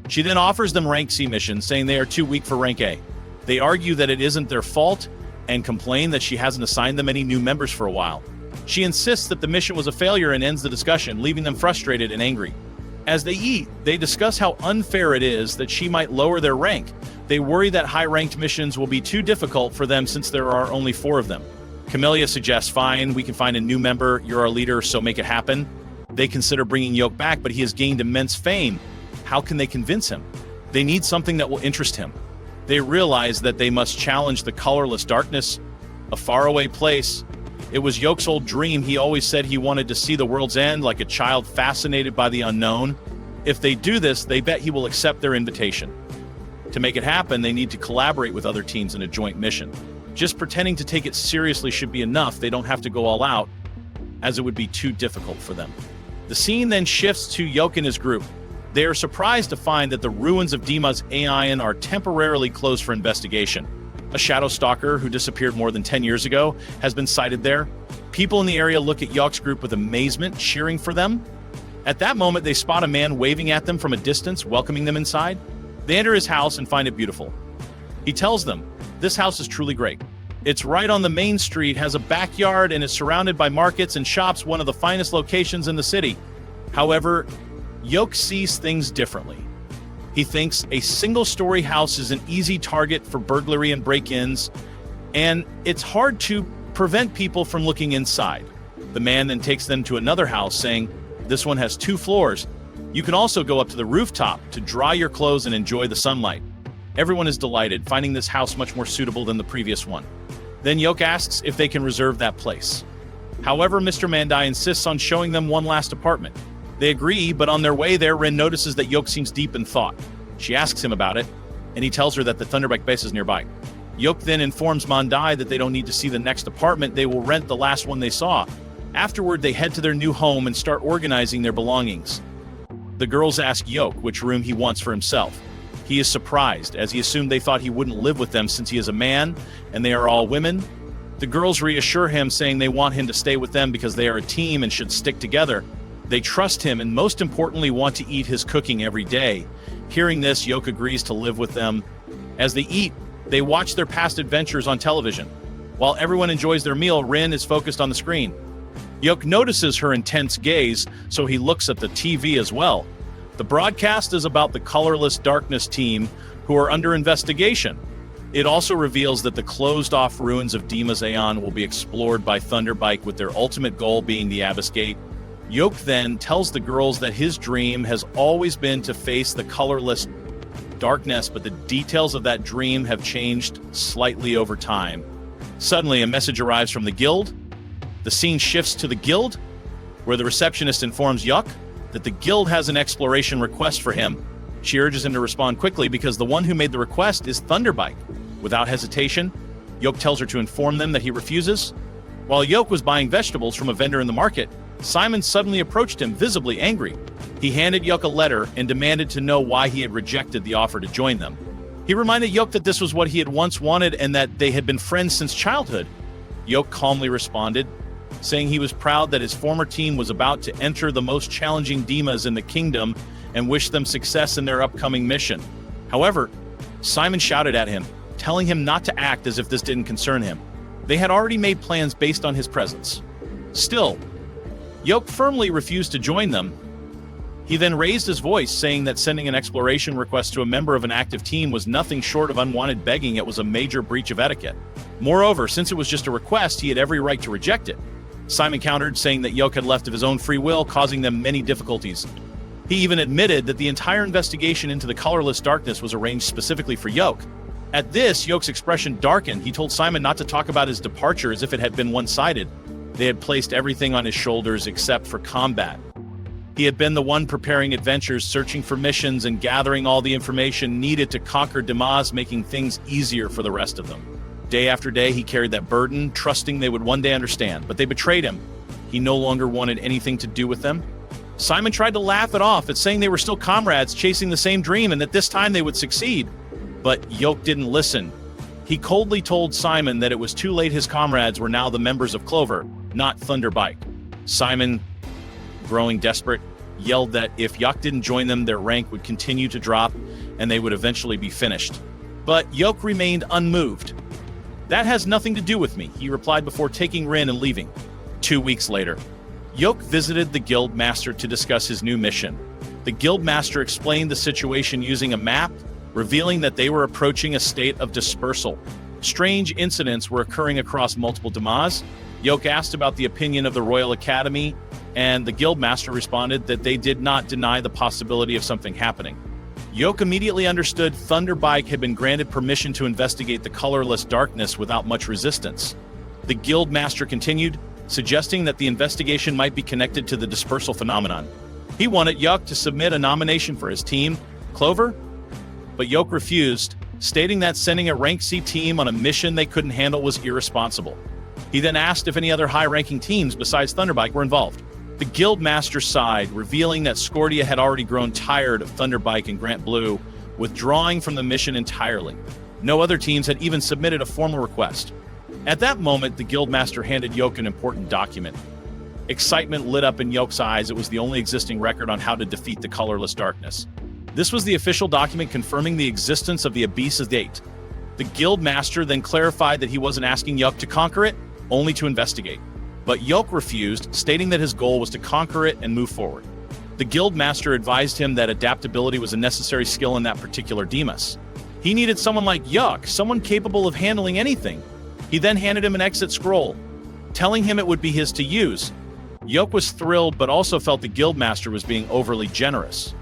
She then offers them rank C missions, saying they are too weak for rank A. They argue that it isn't their fault and complain that she hasn't assigned them any new members for a while. She insists that the mission was a failure and ends the discussion, leaving them frustrated and angry. As they eat, they discuss how unfair it is that she might lower their rank. They worry that high-ranked missions will be too difficult for them since there are only 4 of them. Camellia suggests, fine, we can find a new member, you're our leader, so make it happen. They consider bringing Yuk back, but he has gained immense fame. How can they convince him? They need something that will interest him. They realize that they must challenge the colorless darkness, a faraway place. It was Yuk's old dream. He always said he wanted to see the world's end like a child fascinated by the unknown. If they do this, they bet he will accept their invitation. To make it happen, they need to collaborate with other teams in a joint mission. Just pretending to take it seriously should be enough. They don't have to go all out, as it would be too difficult for them. The scene then shifts to Yuk and his group. They are surprised to find that the ruins of Dima's Aeon are temporarily closed for investigation. A shadow stalker who disappeared more than 10 years ago has been sighted there. People in the area look at Yuk's group with amazement, cheering for them. At that moment, they spot a man waving at them from a distance, welcoming them inside. They enter his house and find it beautiful. He tells them, this house is truly great. It's right on the main street, has a backyard, and is surrounded by markets and shops, one of the finest locations in the city. However, Yuk sees things differently. He thinks a single-story house is an easy target for burglary and break-ins, and it's hard to prevent people from looking inside. The man then takes them to another house, saying, this one has 2 floors. You can also go up to the rooftop to dry your clothes and enjoy the sunlight. Everyone is delighted, finding this house much more suitable than the previous one. Then Yuk asks if they can reserve that place. However, Mr. Mandai insists on showing them one last apartment. They agree, but on their way there, Rin notices that Yuk seems deep in thought. She asks him about it, and he tells her that the Thunderbike base is nearby. Yuk then informs Mandai that they don't need to see the next apartment, they will rent the last one they saw. Afterward, they head to their new home and start organizing their belongings. The girls ask Yuk which room he wants for himself. He is surprised, as he assumed they thought he wouldn't live with them since he is a man, and they are all women. The girls reassure him, saying they want him to stay with them because they are a team and should stick together. They trust him and most importantly want to eat his cooking every day. Hearing this, Yuk agrees to live with them. As they eat, they watch their past adventures on television. While everyone enjoys their meal, Rin is focused on the screen. Yuk notices her intense gaze, so he looks at the TV as well. The broadcast is about the colorless darkness team who are under investigation. It also reveals that the closed-off ruins of Dima's Aeon will be explored by Thunderbike, with their ultimate goal being the Abyss Gate. Yuk then tells the girls that his dream has always been to face the colorless darkness, but the details of that dream have changed slightly over time. Suddenly, a message arrives from the guild. The scene shifts to the guild, where the receptionist informs Yuk that the guild has an exploration request for him. She urges him to respond quickly because the one who made the request is Thunderbike. Without hesitation, Yuk tells her to inform them that he refuses. While Yuk was buying vegetables from a vendor in the market, Simon suddenly approached him, visibly angry. He handed Yuk a letter and demanded to know why he had rejected the offer to join them. He reminded Yuk that this was what he had once wanted and that they had been friends since childhood. Yuk calmly responded, saying he was proud that his former team was about to enter the most challenging Dimas in the kingdom and wished them success in their upcoming mission. However, Simon shouted at him, telling him not to act as if this didn't concern him. They had already made plans based on his presence. Still, Yuk firmly refused to join them. He then raised his voice, saying that sending an exploration request to a member of an active team was nothing short of unwanted begging. It was a major breach of etiquette. Moreover, since it was just a request, he had every right to reject it. Simon countered, saying that Yuk had left of his own free will, causing them many difficulties. He even admitted that the entire investigation into the colorless darkness was arranged specifically for Yuk. At this, Yuk's expression darkened. He told Simon not to talk about his departure as if it had been one-sided. They had placed everything on his shoulders except for combat. He had been the one preparing adventures, searching for missions, and gathering all the information needed to conquer Damas, making things easier for the rest of them. Day after day, he carried that burden, trusting they would one day understand, but they betrayed him. He no longer wanted anything to do with them. Simon tried to laugh it off at saying they were still comrades chasing the same dream and that this time they would succeed. But Yuk didn't listen. He coldly told Simon that it was too late. His comrades were now the members of Clover, not Thunderbike. Simon, growing desperate, yelled that if Yuk didn't join them, their rank would continue to drop and they would eventually be finished. But Yuk remained unmoved. "That has nothing to do with me," he replied before taking Rin and leaving. 2 weeks later, Yuk visited the guild master to discuss his new mission. The guild master explained the situation using a map, revealing that they were approaching a state of dispersal. Strange incidents were occurring across multiple Damas. Yuk asked about the opinion of the Royal Academy, and the guild master responded that they did not deny the possibility of something happening. Yuk immediately understood Thunderbike had been granted permission to investigate the colorless darkness without much resistance. The guild master continued, suggesting that the investigation might be connected to the dispersal phenomenon. He wanted Yuk to submit a nomination for his team, Clover, but Yuk refused, stating that sending a rank C team on a mission they couldn't handle was irresponsible. He then asked if any other high-ranking teams besides Thunderbike were involved. The guild master sighed, revealing that Scordia had already grown tired of Thunderbike and Grant Blue, withdrawing from the mission entirely. No other teams had even submitted a formal request. At that moment, the guild master handed Yuk an important document. Excitement lit up in Yuk's eyes. It was the only existing record on how to defeat the colorless darkness. This was the official document confirming the existence of the Abyss's Gate. The guild master then clarified that he wasn't asking Yuk to conquer it, only to investigate. But Yuk refused, stating that his goal was to conquer it and move forward. The guild master advised him that adaptability was a necessary skill in that particular Demas. He needed someone like Yuk, someone capable of handling anything. He then handed him an exit scroll, telling him it would be his to use. Yuk was thrilled, but also felt the guild master was being overly generous.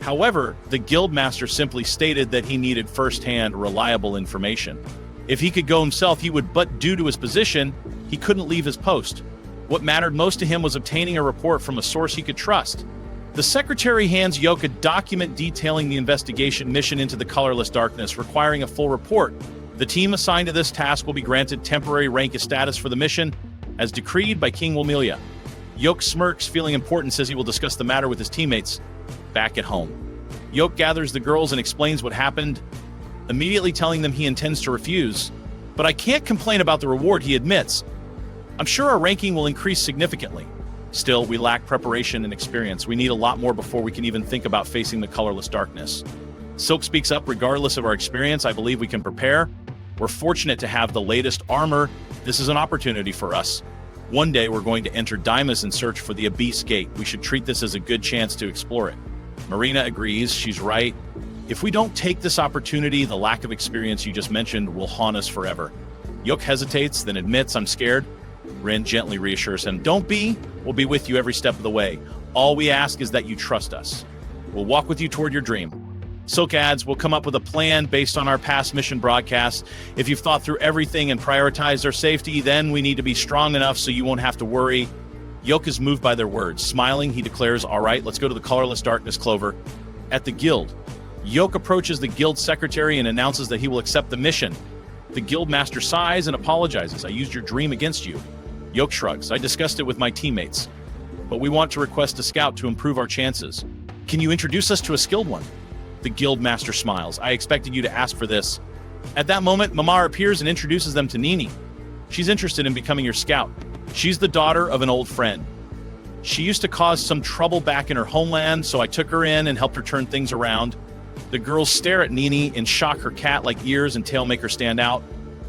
However, the guild master simply stated that he needed first-hand, reliable information. If he could go himself, he would, but due to his position, he couldn't leave his post. What mattered most to him was obtaining a report from a source he could trust. The secretary hands Yuk a document detailing the investigation mission into the colorless darkness, requiring a full report. The team assigned to this task will be granted temporary rank status for the mission, as decreed by King Wilmelia. Yuk smirks, feeling important, says he will discuss the matter with his teammates back at home. Yuk gathers the girls and explains what happened, immediately telling them he intends to refuse. "But I can't complain about the reward," he admits. "I'm sure our ranking will increase significantly. Still, we lack preparation and experience. We need a lot more before we can even think about facing the colorless darkness." Silk speaks up, "Regardless of our experience, I believe we can prepare. We're fortunate to have the latest armor. This is an opportunity for us. One day we're going to enter Dymas and search for the Abyss Gate. We should treat this as a good chance to explore it." Marina agrees. She's right. "If we don't take this opportunity, the lack of experience you just mentioned will haunt us forever." Yuk hesitates, then admits, "I'm scared." Rin gently reassures him, "Don't be. We'll be with you every step of the way. All we ask is that you trust us. We'll walk with you toward your dream." Silk adds, "We'll come up with a plan based on our past mission broadcasts. If you've thought through everything and prioritized our safety, then we need to be strong enough so you won't have to worry." Yuk is moved by their words. Smiling, he declares, "All right, let's go to the colorless darkness, Clover." At the guild, Yuk approaches the guild secretary and announces that he will accept the mission. The guild master sighs and apologizes. "I used your dream against you." Yuk shrugs. "I discussed it with my teammates, but we want to request a scout to improve our chances. Can you introduce us to a skilled one?" The guild master smiles. "I expected you to ask for this." At that moment, Mamar appears and introduces them to Nini. She's interested in becoming your scout. She's the daughter of an old friend. She used to cause some trouble back in her homeland, so I took her in and helped her turn things around. The girls stare at Nini in shock. Her cat-like ears and tail make her stand out.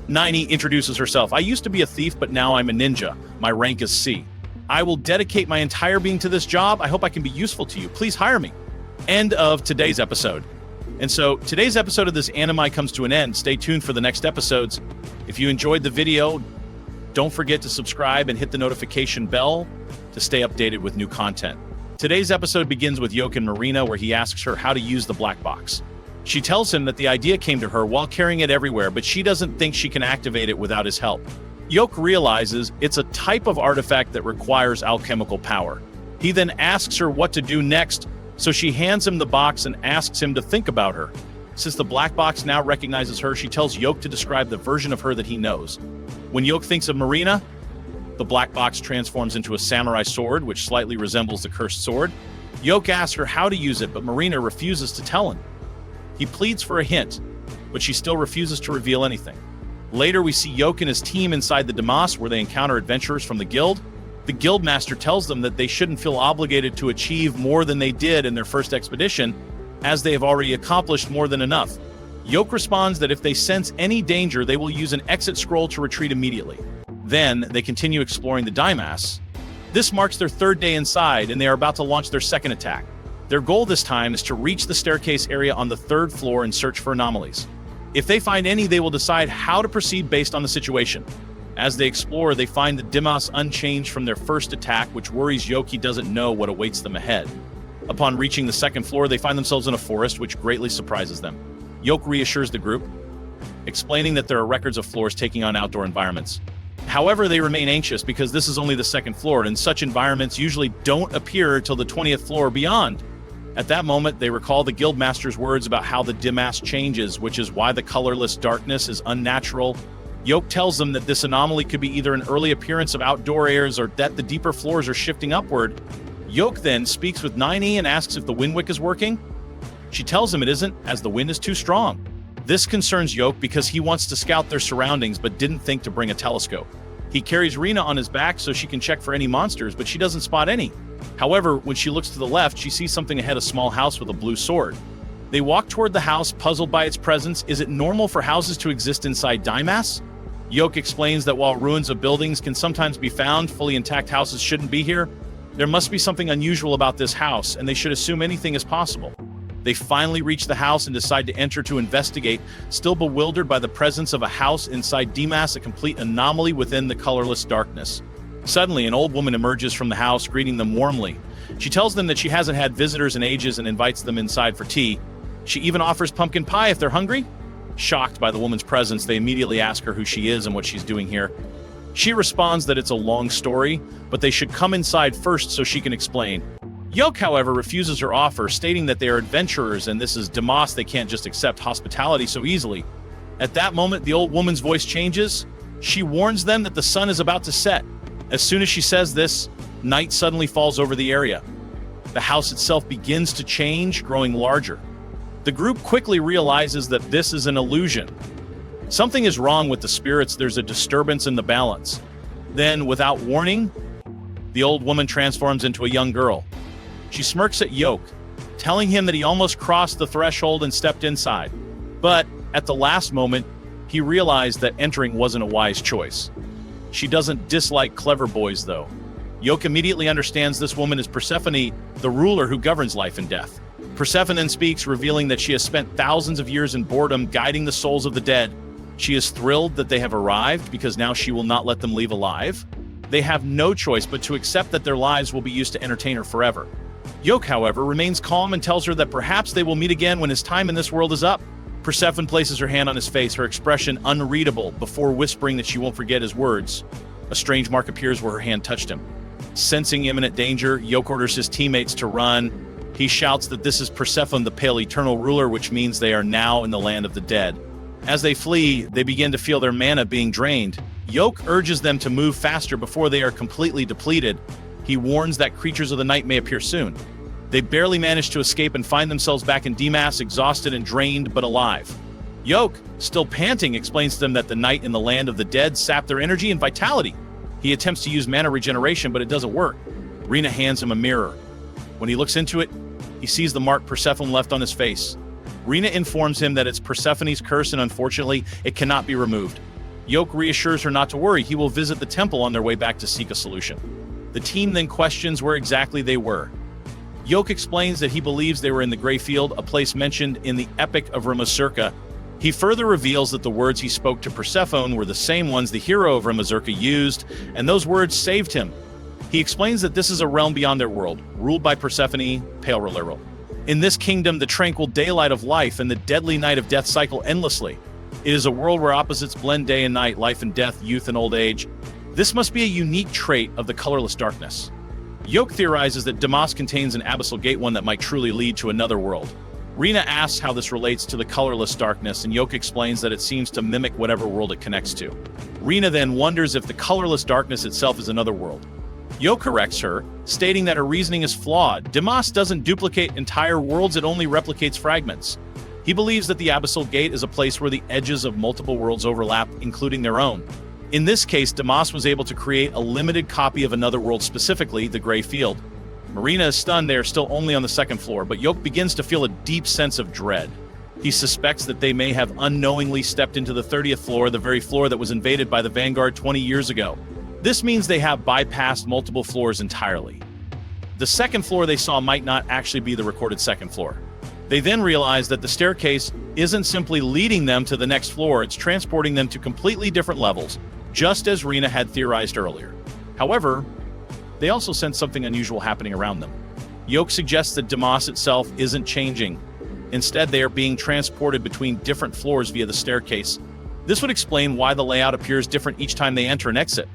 Nini introduces herself. "I used to be a thief, but now I'm a ninja. My rank is C. I will dedicate my entire being to this job. I hope I can be useful to you. Please hire me." End of today's episode. And so today's episode of this anime comes to an end. Stay tuned for the next episodes. If you enjoyed the video, don't forget to subscribe and hit the notification bell to stay updated with new content. Today's episode begins with Yuk and Marina, where he asks her how to use the black box. She tells him that the idea came to her while carrying it everywhere, but she doesn't think she can activate it without his help. Yuk realizes it's a type of artifact that requires alchemical power. He then asks her what to do next, so she hands him the box and asks him to think about her. Since the black box now recognizes her, she tells Yuk to describe the version of her that he knows. When Yuk thinks of Marina, the black box transforms into a samurai sword, which slightly resembles the cursed sword. Yuk asks her how to use it, but Marina refuses to tell him. He pleads for a hint, but she still refuses to reveal anything. Later, we see Yuk and his team inside the Damas, where they encounter adventurers from the guild. The guild master tells them that they shouldn't feel obligated to achieve more than they did in their first expedition, as they have already accomplished more than enough. Yuk responds that if they sense any danger, they will use an exit scroll to retreat immediately. Then, they continue exploring the Damas. This marks their third day inside, and they are about to launch their second attack. Their goal this time is to reach the staircase area on the third floor and search for anomalies. If they find any, they will decide how to proceed based on the situation. As they explore, they find the Damas unchanged from their first attack, which worries Yuk. He doesn't know what awaits them ahead. Upon reaching the second floor, they find themselves in a forest, which greatly surprises them. Yuk reassures the group, explaining that there are records of floors taking on outdoor environments. However, they remain anxious because this is only the second floor, and such environments usually don't appear till the 20th floor or beyond. At that moment, they recall the guildmaster's words about how the Damas changes, which is why the colorless darkness is unnatural. Yuk tells them that this anomaly could be either an early appearance of outdoor airs or that the deeper floors are shifting upward. Yuk then speaks with 9E and asks if the wind wick is working. She tells him it isn't, as the wind is too strong. This concerns Yuk because he wants to scout their surroundings but didn't think to bring a telescope. He carries Rina on his back so she can check for any monsters, but she doesn't spot any. However, when she looks to the left, she sees something ahead, a small house with a blue sword. They walk toward the house, puzzled by its presence. Is it normal for houses to exist inside Damas? Yuk explains that while ruins of buildings can sometimes be found, fully intact houses shouldn't be here. There must be something unusual about this house, and they should assume anything is possible. They finally reach the house and decide to enter to investigate, still bewildered by the presence of a house inside Damas, a complete anomaly within the colorless darkness. Suddenly, an old woman emerges from the house, greeting them warmly. She tells them that she hasn't had visitors in ages and invites them inside for tea. She even offers pumpkin pie if they're hungry. Shocked by the woman's presence, they immediately ask her who she is and what she's doing here. She responds that it's a long story, but they should come inside first so she can explain. Yuk, however, refuses her offer, stating that they are adventurers and this is Damas, they can't just accept hospitality so easily. At that moment, the old woman's voice changes. She warns them that the sun is about to set. As soon as she says this, night suddenly falls over the area. The house itself begins to change, growing larger. The group quickly realizes that this is an illusion. Something is wrong with the spirits. There's a disturbance in the balance. Then, without warning, the old woman transforms into a young girl. She smirks at Yuk, telling him that he almost crossed the threshold and stepped inside. But at the last moment, he realized that entering wasn't a wise choice. She doesn't dislike clever boys, though. Yuk immediately understands this woman is Persephone, the ruler who governs life and death. Persephone then speaks, revealing that she has spent thousands of years in boredom guiding the souls of the dead. She is thrilled that they have arrived because now she will not let them leave alive. They have no choice but to accept that their lives will be used to entertain her forever. Yuk, however, remains calm and tells her that perhaps they will meet again when his time in this world is up. Persephone places her hand on his face, her expression unreadable, before whispering that she won't forget his words. A strange mark appears where her hand touched him. Sensing imminent danger, Yuk orders his teammates to run. He shouts that this is Persephone, the pale eternal ruler, which means they are now in the land of the dead. As they flee, they begin to feel their mana being drained. Yuk urges them to move faster before they are completely depleted. He warns that creatures of the night may appear soon. They barely manage to escape and find themselves back in Damas, exhausted and drained, but alive. Yuk, still panting, explains to them that the night in the land of the dead sap their energy and vitality. He attempts to use mana regeneration, but it doesn't work. Rina hands him a mirror. When he looks into it, he sees the mark Persephone left on his face. Rina informs him that it's Persephone's curse and unfortunately, it cannot be removed. Yuk reassures her not to worry, he will visit the temple on their way back to seek a solution. The team then questions where exactly they were. Yuk explains that he believes they were in the Grey Field, a place mentioned in the Epic of Ramazurka. He further reveals that the words he spoke to Persephone were the same ones the hero of Ramazurka used, and those words saved him. He explains that this is a realm beyond their world, ruled by Persephone, pale ruler. In this kingdom, the tranquil daylight of life and the deadly night of death cycle endlessly. It is a world where opposites blend day and night, life and death, youth and old age. This must be a unique trait of the colorless darkness. Yuk theorizes that Damas contains an abyssal gate, one that might truly lead to another world. Rina asks how this relates to the colorless darkness, and Yuk explains that it seems to mimic whatever world it connects to. Rina then wonders if the colorless darkness itself is another world. Yuk corrects her, stating that her reasoning is flawed. Damas doesn't duplicate entire worlds, it only replicates fragments. He believes that the abyssal gate is a place where the edges of multiple worlds overlap, including their own. In this case, Damas was able to create a limited copy of another world, specifically the Gray Field. Marina is stunned. They are still only on the second floor, but Yuk begins to feel a deep sense of dread. He suspects that they may have unknowingly stepped into the 30th floor, the very floor that was invaded by the Vanguard 20 years ago. This means they have bypassed multiple floors entirely. The second floor they saw might not actually be the recorded second floor. They then realize that the staircase isn't simply leading them to the next floor, it's transporting them to completely different levels, just as Rina had theorized earlier. However, they also sense something unusual happening around them. Yuk suggests that Damas itself isn't changing. Instead, they are being transported between different floors via the staircase. This would explain why the layout appears different each time they enter and exit.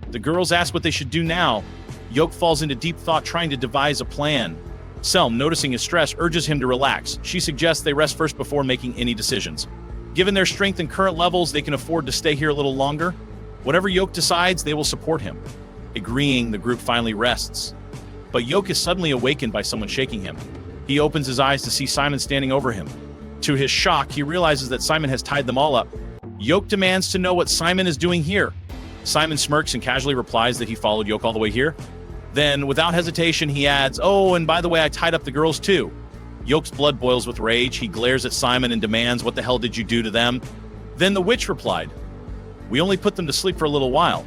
The girls ask what they should do now. Yuk falls into deep thought, trying to devise a plan. Selm, noticing his stress, urges him to relax. She suggests they rest first before making any decisions. Given their strength and current levels, they can afford to stay here a little longer. Whatever Yuk decides, they will support him. Agreeing, the group finally rests. But Yuk is suddenly awakened by someone shaking him. He opens his eyes to see Simon standing over him. To his shock, he realizes that Simon has tied them all up. Yuk demands to know what Simon is doing here. Simon smirks and casually replies that he followed Yuk all the way here. Then, without hesitation, he adds, "Oh, and by the way, I tied up the girls too." Yuk's blood boils with rage. He glares at Simon and demands, "What the hell did you do to them?" Then the witch replied, "We only put them to sleep for a little while."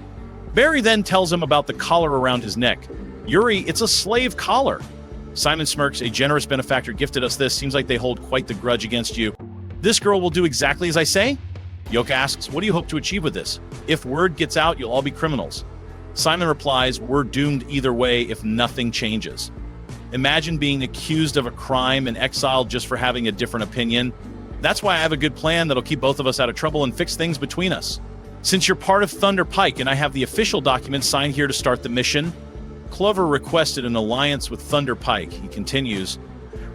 Barry then tells him about the collar around his neck. "Yuri, it's a slave collar." Simon smirks. "A generous benefactor gifted us this. Seems like they hold quite the grudge against you." "This girl will do exactly as I say?" Yuk asks, "What do you hope to achieve with this? If word gets out, you'll all be criminals." Simon replies, "We're doomed either way if nothing changes." Imagine being accused of a crime and exiled just for having a different opinion. That's why I have a good plan that'll keep both of us out of trouble and fix things between us. Since you're part of Thunder Pike and I have the official documents signed here to start the mission, Clover requested an alliance with Thunder Pike. He continues,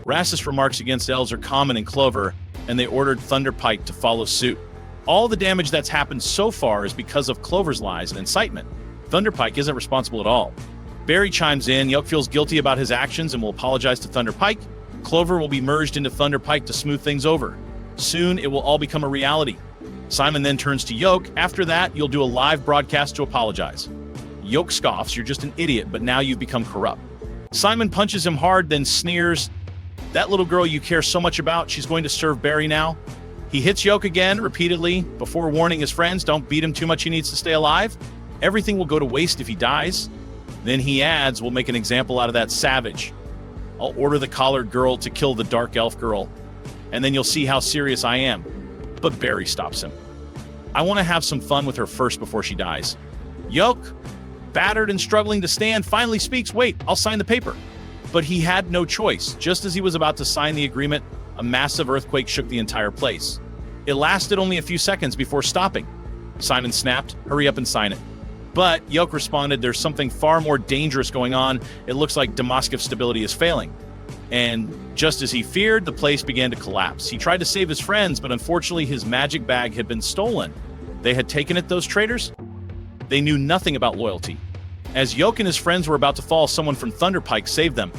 "Racist remarks against elves are common in Clover, and they ordered Thunder Pike to follow suit. All the damage that's happened so far is because of Clover's lies and incitement. Thunder Pike isn't responsible at all." Barry chimes in. Yuk feels guilty about his actions and will apologize to Thunder Pike. Clover will be merged into Thunder Pike to smooth things over. Soon, it will all become a reality. Simon then turns to Yuk. "After that, you'll do a live broadcast to apologize." Yuk scoffs, "You're just an idiot, but now you've become corrupt." Simon punches him hard, then sneers, "That little girl you care so much about, she's going to serve Barry now?" He hits Yuk again, repeatedly, before warning his friends, "Don't beat him too much, he needs to stay alive. Everything will go to waste if he dies." Then he adds, "We'll make an example out of that savage. I'll order the collared girl to kill the dark elf girl, and then you'll see how serious I am." But Barry stops him. "I want to have some fun with her first before she dies." Yuk, battered and struggling to stand, finally speaks, "Wait, I'll sign the paper." But he had no choice. Just as he was about to sign the agreement, a massive earthquake shook the entire place. It lasted only a few seconds before stopping. Simon snapped, "Hurry up and sign it." But Yuk responded, "There's something far more dangerous going on. It looks like Damascus stability is failing." And just as he feared, the place began to collapse. He tried to save his friends, but unfortunately his magic bag had been stolen. They had taken it, those traitors? They knew nothing about loyalty. As Yuk and his friends were about to fall, someone from Thunder Pike saved them.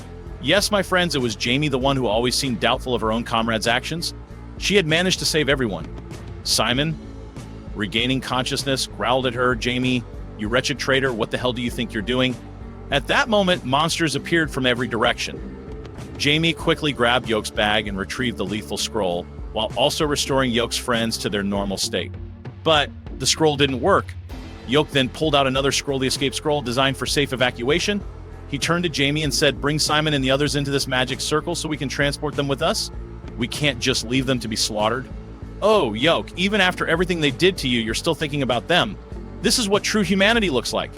Yes, my friends, it was Jamie, the one who always seemed doubtful of her own comrades' actions. She had managed to save everyone. Simon, regaining consciousness, growled at her, "Jamie, you wretched traitor, what the hell do you think you're doing?" At that moment, monsters appeared from every direction. Jamie quickly grabbed Yuk's bag and retrieved the lethal scroll, while also restoring Yuk's friends to their normal state. But the scroll didn't work. Yuk then pulled out another scroll, the escape scroll, designed for safe evacuation. He turned to Jamie and said, "Bring Simon and the others into this magic circle so we can transport them with us. We can't just leave them to be slaughtered." "Oh, Yuk, even after everything they did to you, you're still thinking about them. This is what true humanity looks like."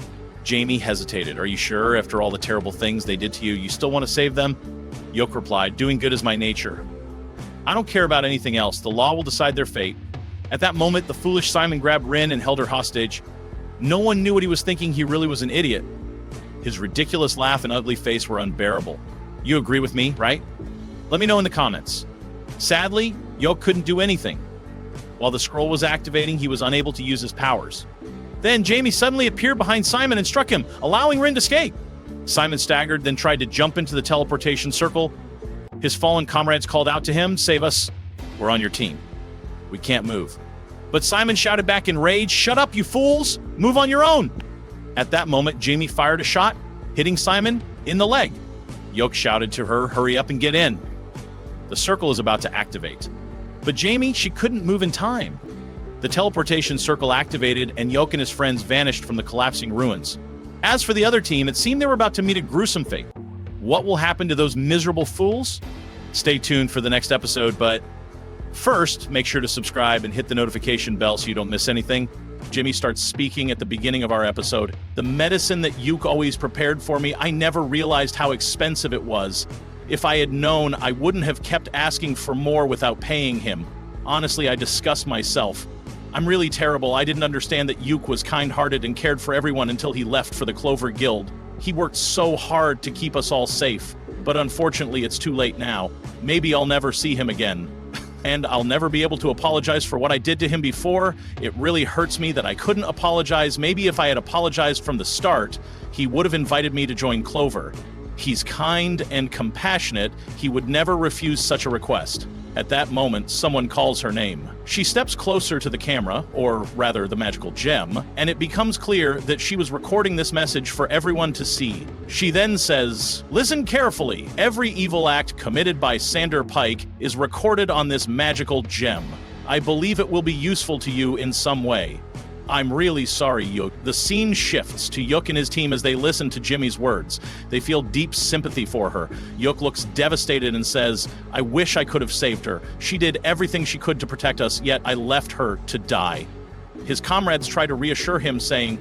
Jamie hesitated. "Are you sure, after all the terrible things they did to you, you still want to save them?" Yuk replied, doing good is my nature. I don't care about anything else. The law will decide their fate. At that moment, the foolish Simon grabbed Rin and held her hostage. No one knew what he was thinking. He really was an idiot. His ridiculous laugh and ugly face were unbearable. You agree with me, right? Let me know in the comments. Sadly, Yuk couldn't do anything. While the scroll was activating, he was unable to use his powers. Then Jamie suddenly appeared behind Simon and struck him, allowing Rin to escape. Simon staggered, then tried to jump into the teleportation circle. His fallen comrades called out to him, "Save us. We're on your team. We can't move." But Simon shouted back in rage, "Shut up, you fools! Move on your own!" At that moment, Jamie fired a shot, hitting Simon in the leg. Yuk shouted to her, "Hurry up and get in." The circle is about to activate. But Jamie, she couldn't move in time. The teleportation circle activated, and Yuk and his friends vanished from the collapsing ruins. As for the other team, it seemed they were about to meet a gruesome fate. What will happen to those miserable fools? Stay tuned for the next episode, but first, make sure to subscribe and hit the notification bell so you don't miss anything. Jimmy starts speaking at the beginning of our episode. The medicine that Yuk always prepared for me, I never realized how expensive it was. If I had known, I wouldn't have kept asking for more without paying him. Honestly, I disgust myself. I'm really terrible. I didn't understand that Yuk was kind-hearted and cared for everyone until he left for the Clover Guild. He worked so hard to keep us all safe, but unfortunately it's too late now. Maybe I'll never see him again. And I'll never be able to apologize for what I did to him before. It really hurts me that I couldn't apologize. Maybe if I had apologized from the start, he would have invited me to join Clover. He's kind and compassionate. He would never refuse such a request. At that moment, someone calls her name. She steps closer to the camera, or rather the magical gem, and it becomes clear that she was recording this message for everyone to see. She then says, "Listen carefully. Every evil act committed by Sander Pike is recorded on this magical gem. I believe it will be useful to you in some way. I'm really sorry, Yuk." The scene shifts to Yuk and his team as they listen to Jimmy's words. They feel deep sympathy for her. Yuk looks devastated and says, "I wish I could have saved her. She did everything she could to protect us, yet I left her to die." His comrades try to reassure him, saying,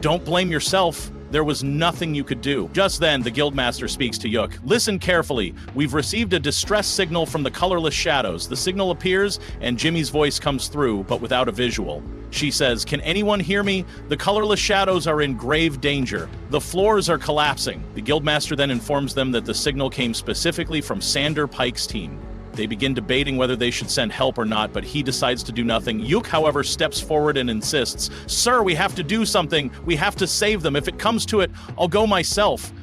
"Don't blame yourself. There was nothing you could do." Just then, the Guildmaster speaks to Yuk. "Listen carefully. We've received a distress signal from the colorless shadows." The signal appears, and Jimmy's voice comes through, but without a visual. She says, "Can anyone hear me? The colorless shadows are in grave danger. The floors are collapsing." The Guildmaster then informs them that the signal came specifically from Sander Pike's team. They begin debating whether they should send help or not, but he decides to do nothing. Yuk, however, steps forward and insists, "Sir, we have to do something. We have to save them. If it comes to it, I'll go myself."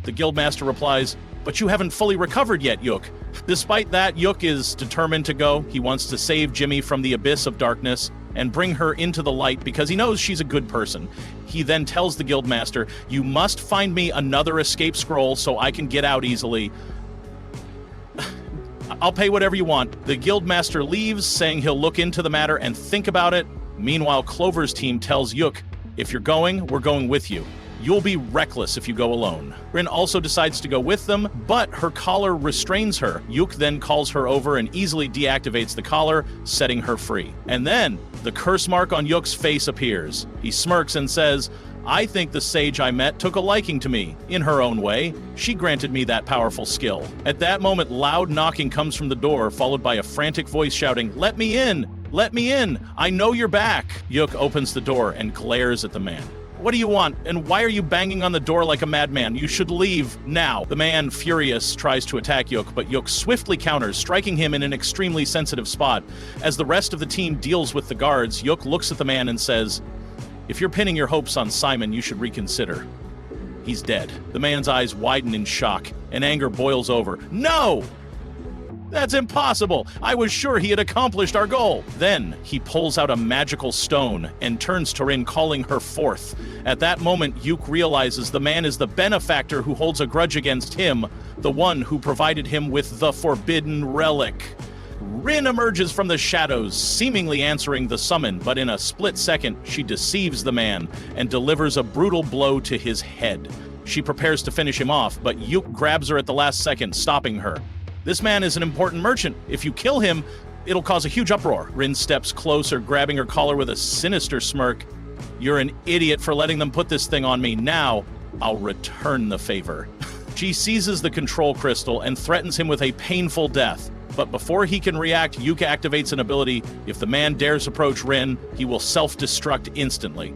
The Guildmaster replies, "But you haven't fully recovered yet, Yuk." Despite that, Yuk is determined to go. He wants to save Jimmy from the abyss of darkness and bring her into the light because he knows she's a good person. He then tells the Guildmaster, "You must find me another escape scroll so I can get out easily. I'll pay whatever you want." The Guildmaster leaves, saying he'll look into the matter and think about it. Meanwhile, Clover's team tells Yuk, "If you're going, we're going with you. You'll be reckless if you go alone." Rin also decides to go with them, but her collar restrains her. Yuk then calls her over and easily deactivates the collar, setting her free. And then, the curse mark on Yuk's face appears. He smirks and says, "I think the sage I met took a liking to me. In her own way, she granted me that powerful skill." At that moment, loud knocking comes from the door, followed by a frantic voice shouting, "Let me in! Let me in! I know you're back!" Yuk opens the door and glares at the man. "What do you want? And why are you banging on the door like a madman? You should leave now." The man, furious, tries to attack Yuk, but Yuk swiftly counters, striking him in an extremely sensitive spot. As the rest of the team deals with the guards, Yuk looks at the man and says, "If you're pinning your hopes on Simon, you should reconsider. He's dead." The man's eyes widen in shock, and anger boils over. "No! That's impossible! I was sure he had accomplished our goal!" Then, he pulls out a magical stone and turns to Rin, calling her forth. At that moment, Yuk realizes the man is the benefactor who holds a grudge against him, the one who provided him with the forbidden relic. Rin emerges from the shadows, seemingly answering the summon, but in a split second, she deceives the man and delivers a brutal blow to his head. She prepares to finish him off, but Yuk grabs her at the last second, stopping her. "This man is an important merchant. If you kill him, it'll cause a huge uproar." Rin steps closer, grabbing her collar with a sinister smirk. "You're an idiot for letting them put this thing on me. Now, I'll return the favor." She seizes the control crystal and threatens him with a painful death. But before he can react, Yuk activates an ability. If the man dares approach Rin, he will self-destruct instantly.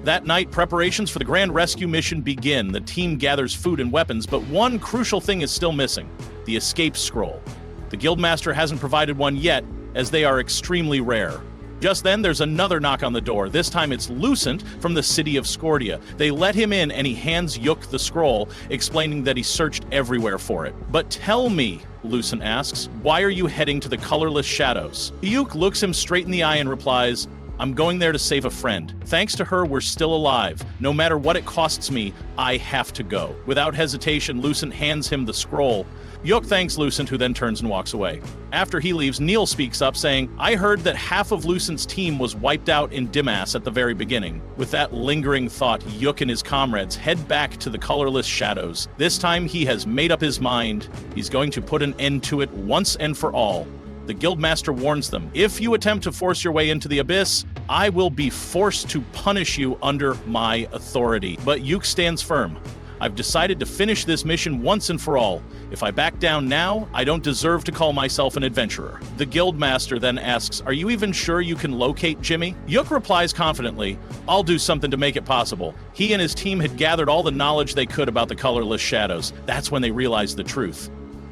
That night, preparations for the grand rescue mission begin. The team gathers food and weapons, but one crucial thing is still missing: the escape scroll. The Guildmaster hasn't provided one yet, as they are extremely rare. Just then, there's another knock on the door. This time it's Lucent from the city of Scordia. They let him in, and he hands Yuk the scroll, explaining that he searched everywhere for it. "But tell me," Lucent asks, "why are you heading to the colorless shadows?" Yuk looks him straight in the eye and replies, "I'm going there to save a friend. Thanks to her, we're still alive. No matter what it costs me, I have to go." Without hesitation, Lucent hands him the scroll. Yuk thanks Lucent, who then turns and walks away. After he leaves, Neil speaks up, saying, "I heard that half of Lucent's team was wiped out in Dimas at the very beginning." With that lingering thought, Yuk and his comrades head back to the colorless shadows. This time, he has made up his mind. He's going to put an end to it once and for all. The Guildmaster warns them, "If you attempt to force your way into the abyss, I will be forced to punish you under my authority." But Yuk stands firm. "I've decided to finish this mission once and for all. If I back down now, I don't deserve to call myself an adventurer." The Guildmaster then asks, "Are you even sure you can locate Jimmy?" Yuk replies confidently, "I'll do something to make it possible." He and his team had gathered all the knowledge they could about the colorless shadows. That's when they realized the truth.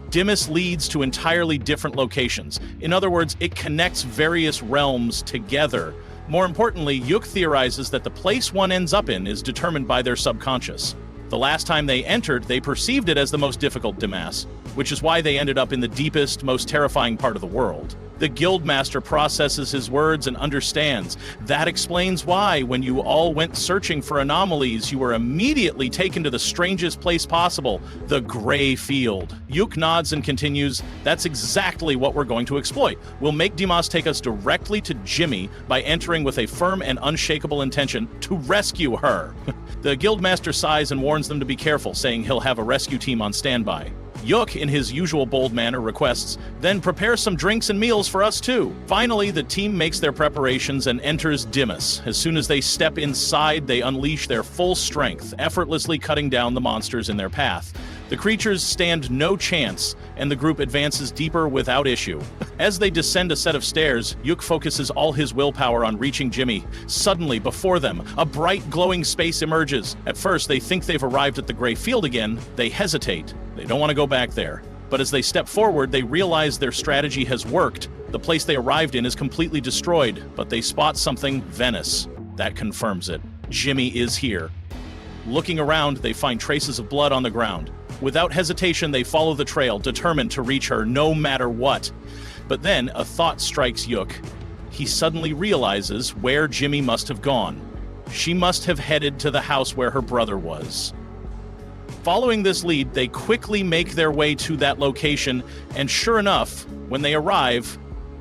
Dimas leads to entirely different locations. In other words, it connects various realms together. More importantly, Yuk theorizes that the place one ends up in is determined by their subconscious. The last time they entered, they perceived it as the most difficult Dimas, which is why they ended up in the deepest, most terrifying part of the world. The Guildmaster processes his words and understands. That explains why, when you all went searching for anomalies, you were immediately taken to the strangest place possible, the Gray Field. Yuk nods and continues, "That's exactly what we're going to exploit. We'll make Dimas take us directly to Jimmy by entering with a firm and unshakable intention to rescue her." The Guildmaster sighs and warns them to be careful, saying he'll have a rescue team on standby. Yuk, in his usual bold manner, requests, "Then prepare some drinks and meals for us too." Finally, the team makes their preparations and enters Dimas. As soon as they step inside, they unleash their full strength, effortlessly cutting down the monsters in their path. The creatures stand no chance, and the group advances deeper without issue. As they descend a set of stairs, Yuk focuses all his willpower on reaching Jimmy. Suddenly, before them, a bright, glowing space emerges. At first, they think they've arrived at the Gray Field again. They hesitate. They don't want to go back there. But as they step forward, they realize their strategy has worked. The place they arrived in is completely destroyed, but they spot something: Venice. That confirms it. Jimmy is here. Looking around, they find traces of blood on the ground. Without hesitation, they follow the trail, determined to reach her no matter what. But then a thought strikes Yuk. He suddenly realizes where Jimmy must have gone. She must have headed to the house where her brother was. Following this lead, they quickly make their way to that location, and sure enough, when they arrive,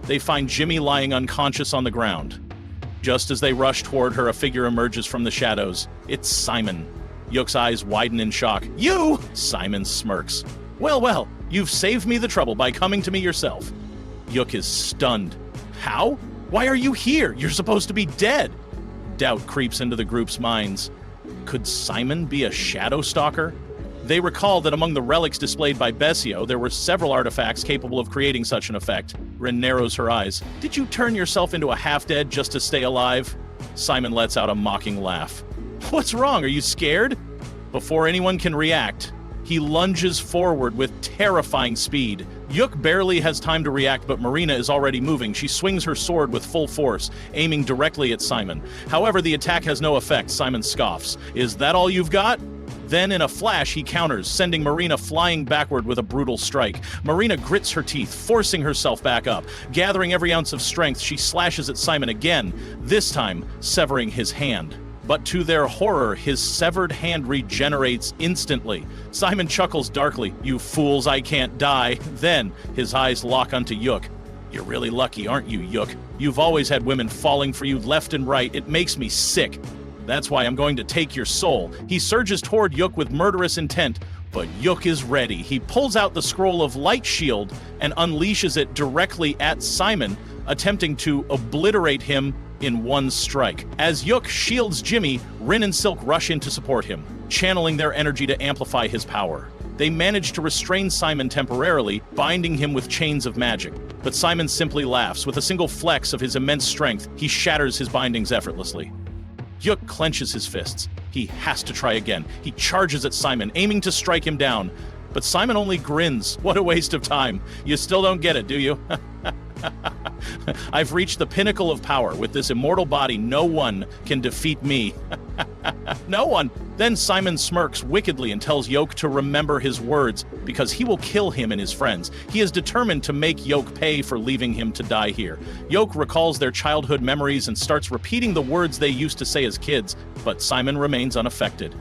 they find Jimmy lying unconscious on the ground. Just as they rush toward her, a figure emerges from the shadows. It's Simon. Yuk's eyes widen in shock. "You!" Simon smirks. Well, you've saved me the trouble by coming to me yourself." Yuk is stunned. "How? Why are you here? You're supposed to be dead." Doubt creeps into the group's minds. Could Simon be a shadow stalker? They recall that among the relics displayed by Bessio, there were several artifacts capable of creating such an effect. Rin narrows her eyes. "Did you turn yourself into a half-dead just to stay alive?" Simon lets out a mocking laugh. "What's wrong? Are you scared?" Before anyone can react, he lunges forward with terrifying speed. Yuk barely has time to react, but Marina is already moving. She swings her sword with full force, aiming directly at Simon. However, the attack has no effect. Simon scoffs. "Is that all you've got?" Then, in a flash, he counters, sending Marina flying backward with a brutal strike. Marina grits her teeth, forcing herself back up. Gathering every ounce of strength, she slashes at Simon again, this time severing his hand. But to their horror, his severed hand regenerates instantly. Simon chuckles darkly. "You fools, I can't die." Then, his eyes lock onto Yuk. "You're really lucky, aren't you, Yuk? You've always had women falling for you left and right. It makes me sick. That's why I'm going to take your soul." He surges toward Yuk with murderous intent, but Yuk is ready. He pulls out the scroll of Light Shield and unleashes it directly at Simon, attempting to obliterate him in one strike. As Yuk shields Jimmy, Rin and Silk rush in to support him, channeling their energy to amplify his power. They manage to restrain Simon temporarily, binding him with chains of magic. But Simon simply laughs. With a single flex of his immense strength, he shatters his bindings effortlessly. Yuk clenches his fists. He has to try again. He charges at Simon, aiming to strike him down. But Simon only grins. What a waste of time. You still don't get it, do you? I've reached the pinnacle of power. With this immortal body, no one can defeat me. No one. Then Simon smirks wickedly and tells Yuk to remember his words, because he will kill him and his friends. He is determined to make Yuk pay for leaving him to die here. Yuk recalls their childhood memories and starts repeating the words they used to say as kids, but Simon remains unaffected.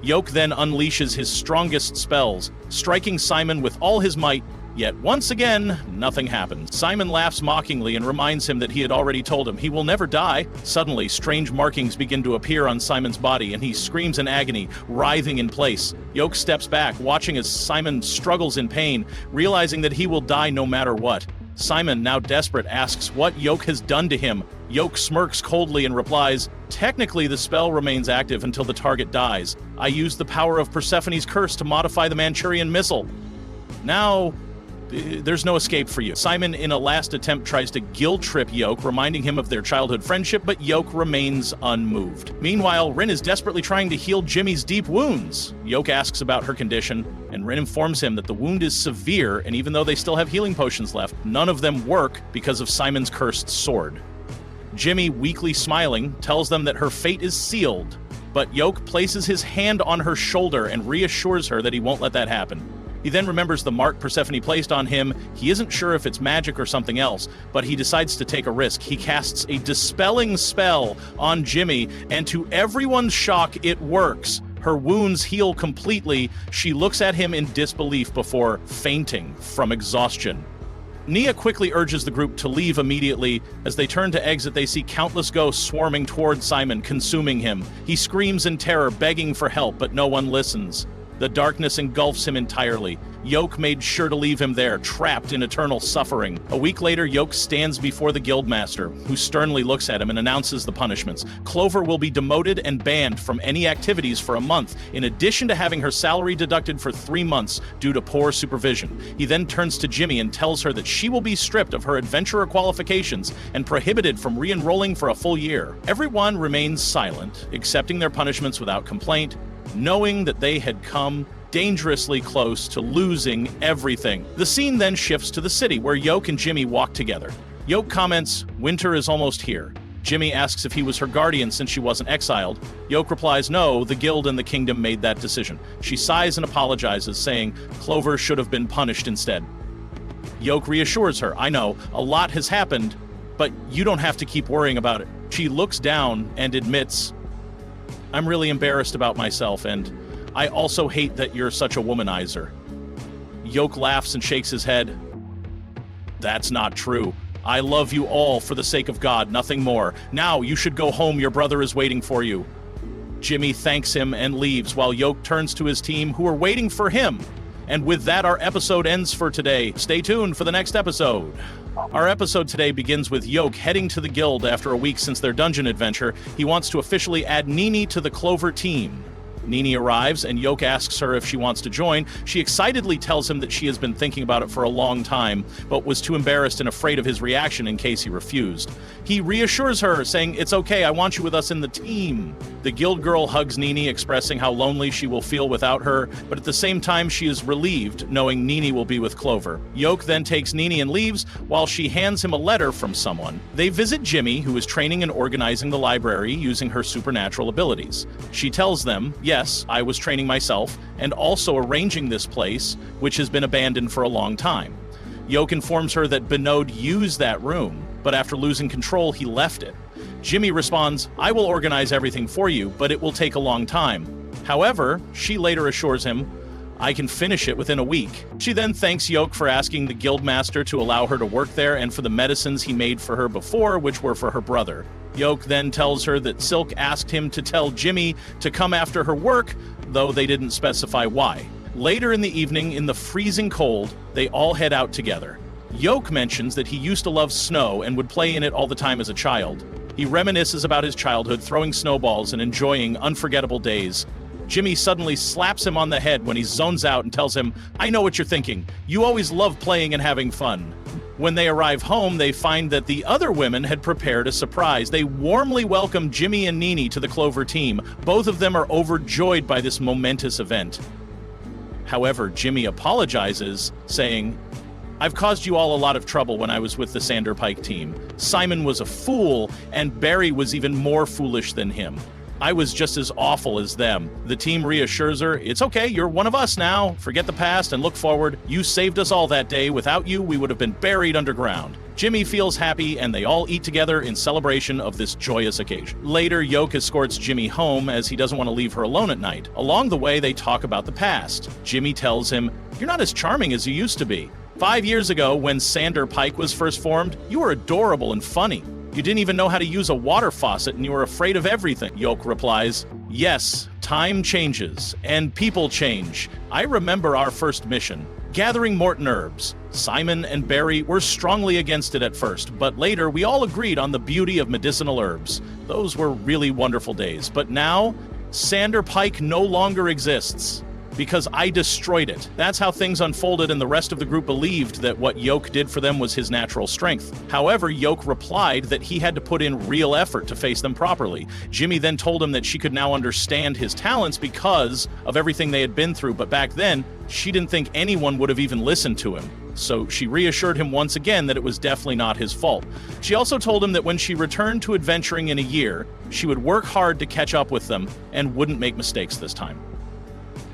Yuk then unleashes his strongest spells, striking Simon with all his might. Yet once again, nothing happens. Simon laughs mockingly and reminds him that he had already told him he will never die. Suddenly, strange markings begin to appear on Simon's body, and he screams in agony, writhing in place. Yuk steps back, watching as Simon struggles in pain, realizing that he will die no matter what. Simon, now desperate, asks what Yuk has done to him. Yuk smirks coldly and replies, "Technically, the spell remains active until the target dies. I used the power of Persephone's curse to modify the Manchurian missile. Now, there's no escape for you." Simon, in a last attempt, tries to guilt-trip Yuk, reminding him of their childhood friendship, but Yuk remains unmoved. Meanwhile, Rin is desperately trying to heal Jimmy's deep wounds. Yuk asks about her condition, and Rin informs him that the wound is severe, and even though they still have healing potions left, none of them work because of Simon's cursed sword. Jimmy, weakly smiling, tells them that her fate is sealed, but Yuk places his hand on her shoulder and reassures her that he won't let that happen. He then remembers the mark Persephone placed on him. He isn't sure if it's magic or something else, but he decides to take a risk. He casts a dispelling spell on Jimmy, and to everyone's shock, it works. Her wounds heal completely. She looks at him in disbelief before fainting from exhaustion. Nia quickly urges the group to leave immediately. As they turn to exit, they see countless ghosts swarming toward Simon, consuming him. He screams in terror, begging for help, but no one listens. The darkness engulfs him entirely. Yuk made sure to leave him there, trapped in eternal suffering. A week later, Yuk stands before the guildmaster, who sternly looks at him and announces the punishments. Clover will be demoted and banned from any activities for a month, in addition to having her salary deducted for 3 months due to poor supervision. He then turns to Jimmy and tells her that she will be stripped of her adventurer qualifications and prohibited from re-enrolling for a full year. Everyone remains silent, accepting their punishments without complaint, knowing that they had come dangerously close to losing everything. The scene then shifts to the city, where Yuk and Jimmy walk together. Yuk comments, "Winter is almost here." Jimmy asks if he was her guardian since she wasn't exiled. Yuk replies, "No, the guild and the kingdom made that decision." She sighs and apologizes, saying Clover should have been punished instead. Yuk reassures her, "I know, a lot has happened, but you don't have to keep worrying about it." She looks down and admits, "I'm really embarrassed about myself, and I also hate that you're such a womanizer." Yuk laughs and shakes his head. "That's not true. I love you all for the sake of God, nothing more. Now you should go home, your brother is waiting for you." Jimmy thanks him and leaves, while Yuk turns to his team, who are waiting for him. And with that, our episode ends for today. Stay tuned for the next episode. Our episode today begins with Yuk heading to the guild after a week since their dungeon adventure. He wants to officially add Nini to the Clover team. Nini arrives, and Yuk asks her if she wants to join. She excitedly tells him that she has been thinking about it for a long time, but was too embarrassed and afraid of his reaction in case he refused. He reassures her, saying, "It's okay, I want you with us in the team." The guild girl hugs Nini, expressing how lonely she will feel without her, but at the same time she is relieved, knowing Nini will be with Clover. Yuk then takes Nini and leaves, while she hands him a letter from someone. They visit Jimmy, who is training and organizing the library using her supernatural abilities. She tells them, "Yes, I was training myself, and also arranging this place, which has been abandoned for a long time." Yuk informs her that Binod used that room, but after losing control, he left it. Jimmy responds, "I will organize everything for you, but it will take a long time." However, she later assures him, "I can finish it within a week." She then thanks Yuk for asking the guildmaster to allow her to work there and for the medicines he made for her before, which were for her brother. Yuk then tells her that Silk asked him to tell Jimmy to come after her work, though they didn't specify why. Later in the evening, in the freezing cold, they all head out together. Yuk mentions that he used to love snow and would play in it all the time as a child. He reminisces about his childhood, throwing snowballs and enjoying unforgettable days. Jimmy suddenly slaps him on the head when he zones out and tells him, "I know what you're thinking. You always love playing and having fun." When they arrive home, they find that the other women had prepared a surprise. They warmly welcome Jimmy and Nini to the Clover team. Both of them are overjoyed by this momentous event. However, Jimmy apologizes, saying, "I've caused you all a lot of trouble when I was with the Sander Pike team. Simon was a fool, and Barry was even more foolish than him. I was just as awful as them." The team reassures her, "It's okay, you're one of us now. Forget the past and look forward. You saved us all that day. Without you, we would have been buried underground." Jimmy feels happy, and they all eat together in celebration of this joyous occasion. Later, Yuk escorts Jimmy home as he doesn't want to leave her alone at night. Along the way, they talk about the past. Jimmy tells him, "You're not as charming as you used to be. 5 years ago, when Sander Pike was first formed, you were adorable and funny. You didn't even know how to use a water faucet and you were afraid of everything." Yuk replies, "Yes, time changes, and people change. I remember our first mission, gathering Morton herbs. Simon and Barry were strongly against it at first, but later we all agreed on the beauty of medicinal herbs. Those were really wonderful days. But now, Sander Pike no longer exists, because I destroyed it." That's how things unfolded, and the rest of the group believed that what Yuk did for them was his natural strength. However, Yuk replied that he had to put in real effort to face them properly. Jimmy then told him that she could now understand his talents because of everything they had been through, but back then, she didn't think anyone would have even listened to him. So she reassured him once again that it was definitely not his fault. She also told him that when she returned to adventuring in a year, she would work hard to catch up with them and wouldn't make mistakes this time.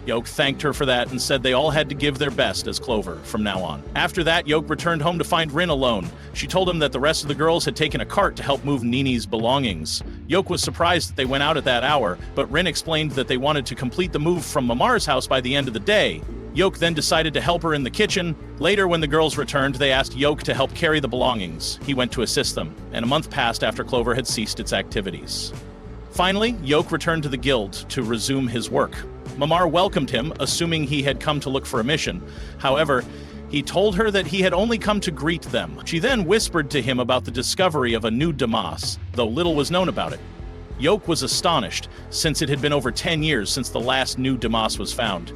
Yuk thanked her for that and said they all had to give their best as Clover from now on. After that, Yuk returned home to find Rin alone. She told him that the rest of the girls had taken a cart to help move Nini's belongings. Yuk was surprised that they went out at that hour, but Rin explained that they wanted to complete the move from Mamar's house by the end of the day. Yuk then decided to help her in the kitchen. Later, when the girls returned, they asked Yuk to help carry the belongings. He went to assist them, and a month passed after Clover had ceased its activities. Finally, Yuk returned to the guild to resume his work. Mamar welcomed him, assuming he had come to look for a mission. However, he told her that he had only come to greet them. She then whispered to him about the discovery of a new Damas, though little was known about it. Yuk was astonished, since it had been over 10 years since the last new Damas was found.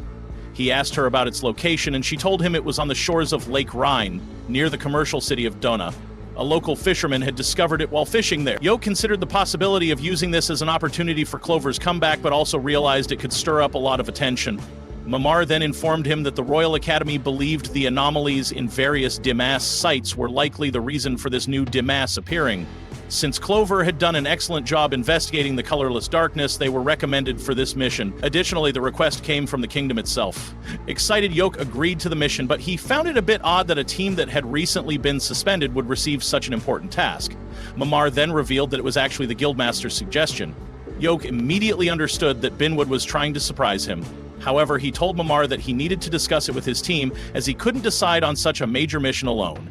He asked her about its location, and she told him it was on the shores of Lake Rhine, near the commercial city of Dona. A local fisherman had discovered it while fishing there. Yuk considered the possibility of using this as an opportunity for Clover's comeback, but also realized it could stir up a lot of attention. Mamar then informed him that the Royal Academy believed the anomalies in various Dimas sites were likely the reason for this new Dimas appearing. Since Clover had done an excellent job investigating the colorless darkness, they were recommended for this mission. Additionally, the request came from the kingdom itself. Excited, Yuk agreed to the mission, but he found it a bit odd that a team that had recently been suspended would receive such an important task. Mamar then revealed that it was actually the Guildmaster's suggestion. Yuk immediately understood that Binwood was trying to surprise him. However, he told Mamar that he needed to discuss it with his team, as he couldn't decide on such a major mission alone.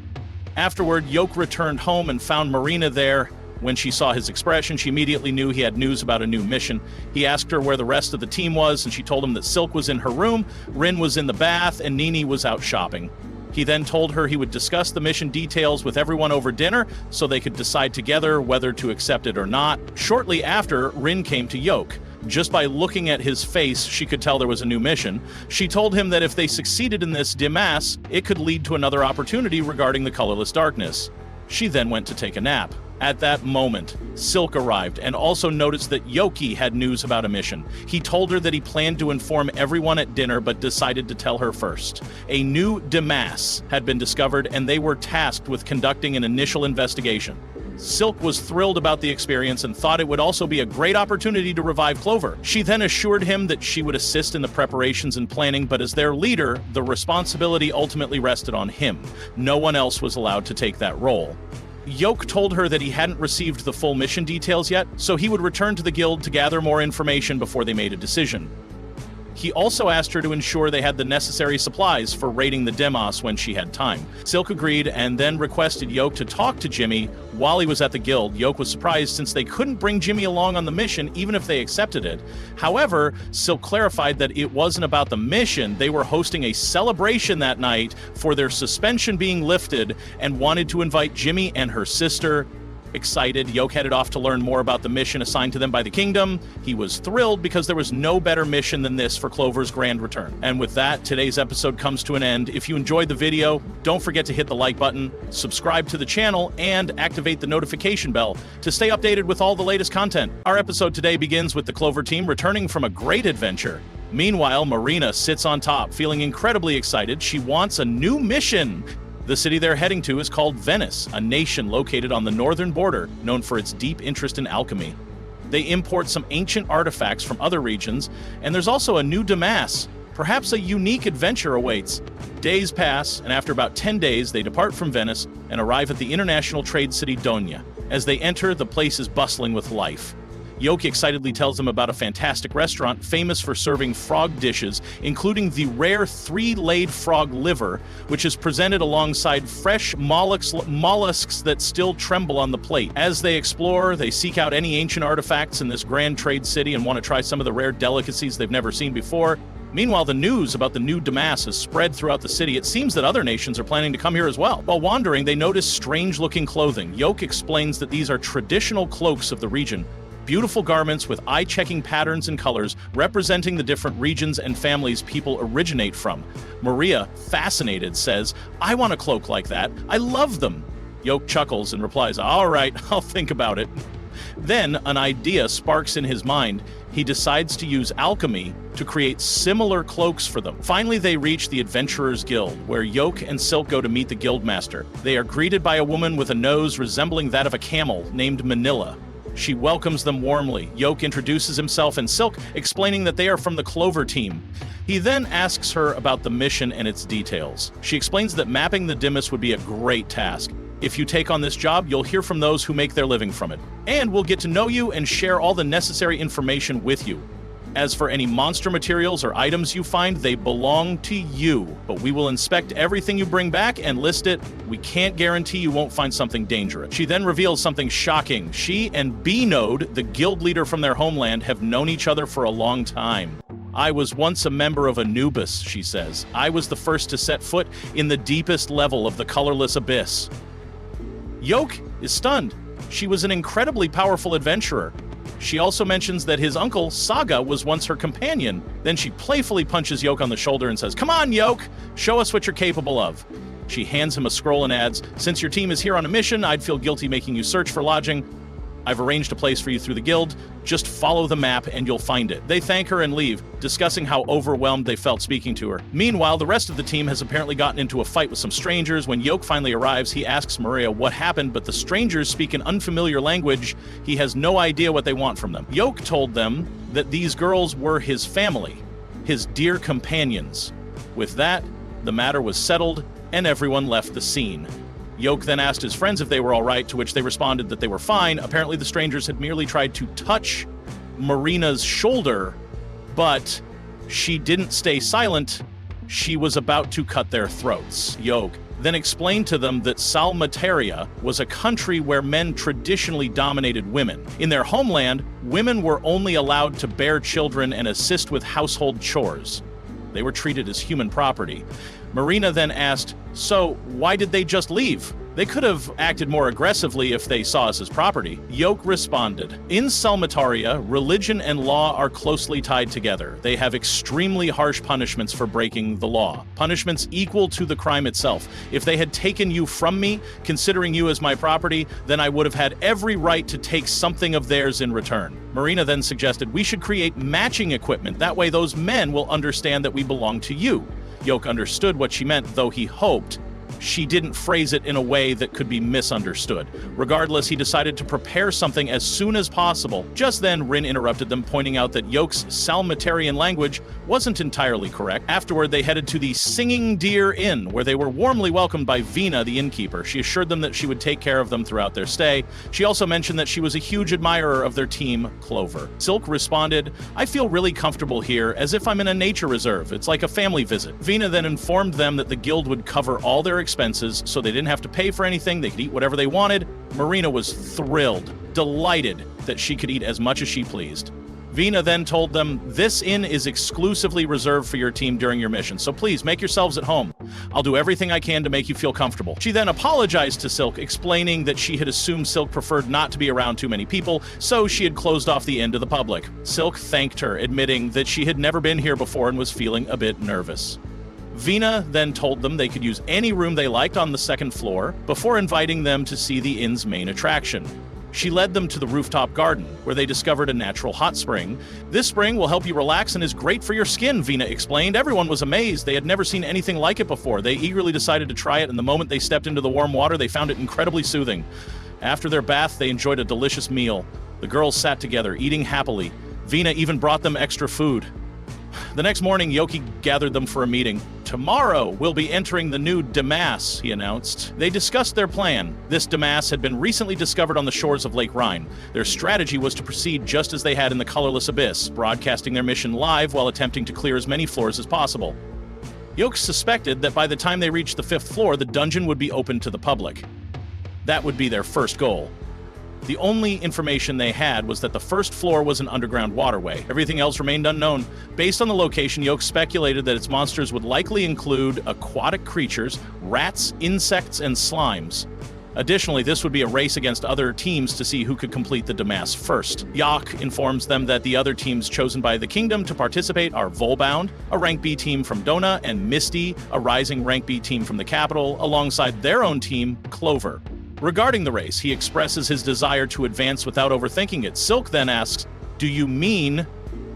Afterward, Yuk returned home and found Marina there. When she saw his expression, she immediately knew he had news about a new mission. He asked her where the rest of the team was, and she told him that Silk was in her room, Rin was in the bath, and Nini was out shopping. He then told her he would discuss the mission details with everyone over dinner so they could decide together whether to accept it or not. Shortly after, Rin came to Yuk. Just by looking at his face, she could tell there was a new mission. She told him that if they succeeded in this Dimas, it could lead to another opportunity regarding the colorless darkness. She then went to take a nap. At that moment, Silk arrived and also noticed that Yoki had news about a mission. He told her that he planned to inform everyone at dinner but decided to tell her first. A new Dimas had been discovered and they were tasked with conducting an initial investigation. Silk was thrilled about the experience and thought it would also be a great opportunity to revive Clover. She then assured him that she would assist in the preparations and planning, but as their leader, the responsibility ultimately rested on him. No one else was allowed to take that role. Yuk told her that he hadn't received the full mission details yet, so he would return to the guild to gather more information before they made a decision. He also asked her to ensure they had the necessary supplies for raiding the Demos when she had time. Silk agreed and then requested Yuk to talk to Jimmy while he was at the guild. Yuk was surprised since they couldn't bring Jimmy along on the mission even if they accepted it. However, Silk clarified that it wasn't about the mission. They were hosting a celebration that night for their suspension being lifted and wanted to invite Jimmy and her sister, Excited, Yuk headed off to learn more about the mission assigned to them by the kingdom. He was thrilled because there was no better mission than this for Clover's grand return. And with that, today's episode comes to an end. If you enjoyed the video, don't forget to hit the like button, subscribe to the channel, and activate the notification bell to stay updated with all the latest content. Our episode today begins with the Clover team returning from a great adventure. Meanwhile, Marina sits on top, feeling incredibly excited. She wants a new mission. The city they're heading to is called Venice, a nation located on the northern border, known for its deep interest in alchemy. They import some ancient artifacts from other regions, and there's also a new Damas. Perhaps a unique adventure awaits. Days pass, and after about 10 days, they depart from Venice and arrive at the international trade city Donia. As they enter, the place is bustling with life. Yuk excitedly tells them about a fantastic restaurant famous for serving frog dishes, including the rare three-laid frog liver, which is presented alongside fresh mollusks that still tremble on the plate. As they explore, they seek out any ancient artifacts in this grand trade city and want to try some of the rare delicacies they've never seen before. Meanwhile, the news about the new Damas has spread throughout the city. It seems that other nations are planning to come here as well. While wandering, they notice strange-looking clothing. Yuk explains that these are traditional cloaks of the region. Beautiful garments with eye-checking patterns and colors representing the different regions and families people originate from. Maria, fascinated, says, "I want a cloak like that. I love them." Yuk chuckles and replies, "All right, I'll think about it." Then an idea sparks in his mind. He decides to use alchemy to create similar cloaks for them. Finally, they reach the Adventurers Guild, where Yuk and Silk go to meet the guildmaster. They are greeted by a woman with a nose resembling that of a camel named Manila. She welcomes them warmly. Yuk introduces himself and Silk, explaining that they are from the Clover team. He then asks her about the mission and its details. She explains that mapping the Damas would be a great task. If you take on this job, you'll hear from those who make their living from it. And we'll get to know you and share all the necessary information with you. As for any monster materials or items you find, they belong to you. But we will inspect everything you bring back and list it. We can't guarantee you won't find something dangerous. She then reveals something shocking. She and B-Node, the guild leader from their homeland, have known each other for a long time. "I was once a member of Anubis," she says. "I was the first to set foot in the deepest level of the colorless abyss." Yuk is stunned. She was an incredibly powerful adventurer. She also mentions that his uncle, Saga, was once her companion. Then she playfully punches Yuk on the shoulder and says, "Come on, Yuk! Show us what you're capable of." She hands him a scroll and adds, "Since your team is here on a mission, I'd feel guilty making you search for lodging. I've arranged a place for you through the guild. Just follow the map and you'll find it." They thank her and leave, discussing how overwhelmed they felt speaking to her. Meanwhile, the rest of the team has apparently gotten into a fight with some strangers. When Yuk finally arrives, he asks Maria what happened, but the strangers speak an unfamiliar language. He has no idea what they want from them. Yuk told them that these girls were his family, his dear companions. With that, the matter was settled and everyone left the scene. Yuk then asked his friends if they were all right, to which they responded that they were fine. Apparently, the strangers had merely tried to touch Marina's shoulder, but she didn't stay silent. She was about to cut their throats. Yuk then explained to them that Salmateria was a country where men traditionally dominated women. In their homeland, women were only allowed to bear children and assist with household chores. They were treated as human property. Marina then asked, "So why did they just leave? They could have acted more aggressively if they saw us as property." Yuk responded, "In Salmataria, religion and law are closely tied together. They have extremely harsh punishments for breaking the law, punishments equal to the crime itself. If they had taken you from me, considering you as my property, then I would have had every right to take something of theirs in return." Marina then suggested we should create matching equipment. That way those men will understand that we belong to you. Yuk understood what she meant, though he hoped she didn't phrase it in a way that could be misunderstood. Regardless, he decided to prepare something as soon as possible. Just then, Rin interrupted them, pointing out that Yok's Salmatarian language wasn't entirely correct. Afterward, they headed to the Singing Deer Inn, where they were warmly welcomed by Vina, the innkeeper. She assured them that she would take care of them throughout their stay. She also mentioned that she was a huge admirer of their team, Clover. Silk responded, "I feel really comfortable here, as if I'm in a nature reserve. It's like a family visit." Vina then informed them that the guild would cover all their expenses, so they didn't have to pay for anything. They could eat whatever they wanted. Marina was thrilled, delighted that she could eat as much as she pleased. Vina then told them, "This inn is exclusively reserved for your team during your mission, so please make yourselves at home. I'll do everything I can to make you feel comfortable." She then apologized to Silk, explaining that she had assumed Silk preferred not to be around too many people, so she had closed off the inn to the public. Silk thanked her, admitting that she had never been here before and was feeling a bit nervous. Vina then told them they could use any room they liked on the second floor before inviting them to see the inn's main attraction. She led them to the rooftop garden, where they discovered a natural hot spring. "This spring will help you relax and is great for your skin," Vina explained. Everyone was amazed. They had never seen anything like it before. They eagerly decided to try it, and the moment they stepped into the warm water, they found it incredibly soothing. After their bath, they enjoyed a delicious meal. The girls sat together, eating happily. Vina even brought them extra food. The next morning, Yoki gathered them for a meeting. "Tomorrow, we'll be entering the new Damas," he announced. They discussed their plan. This Damas had been recently discovered on the shores of Lake Rhine. Their strategy was to proceed just as they had in the Colorless Abyss, broadcasting their mission live while attempting to clear as many floors as possible. Yoke suspected that by the time they reached the 5th floor, the dungeon would be open to the public. That would be their first goal. The only information they had was that the first floor was an underground waterway. Everything else remained unknown. Based on the location, Yoke speculated that its monsters would likely include aquatic creatures, rats, insects, and slimes. Additionally, this would be a race against other teams to see who could complete the Damas first. Yak informs them that the other teams chosen by the kingdom to participate are Volbound, a rank B team from Dona, and Misty, a rising rank B team from the capital, alongside their own team, Clover. Regarding the race, he expresses his desire to advance without overthinking it. Silk then asks, "Do you mean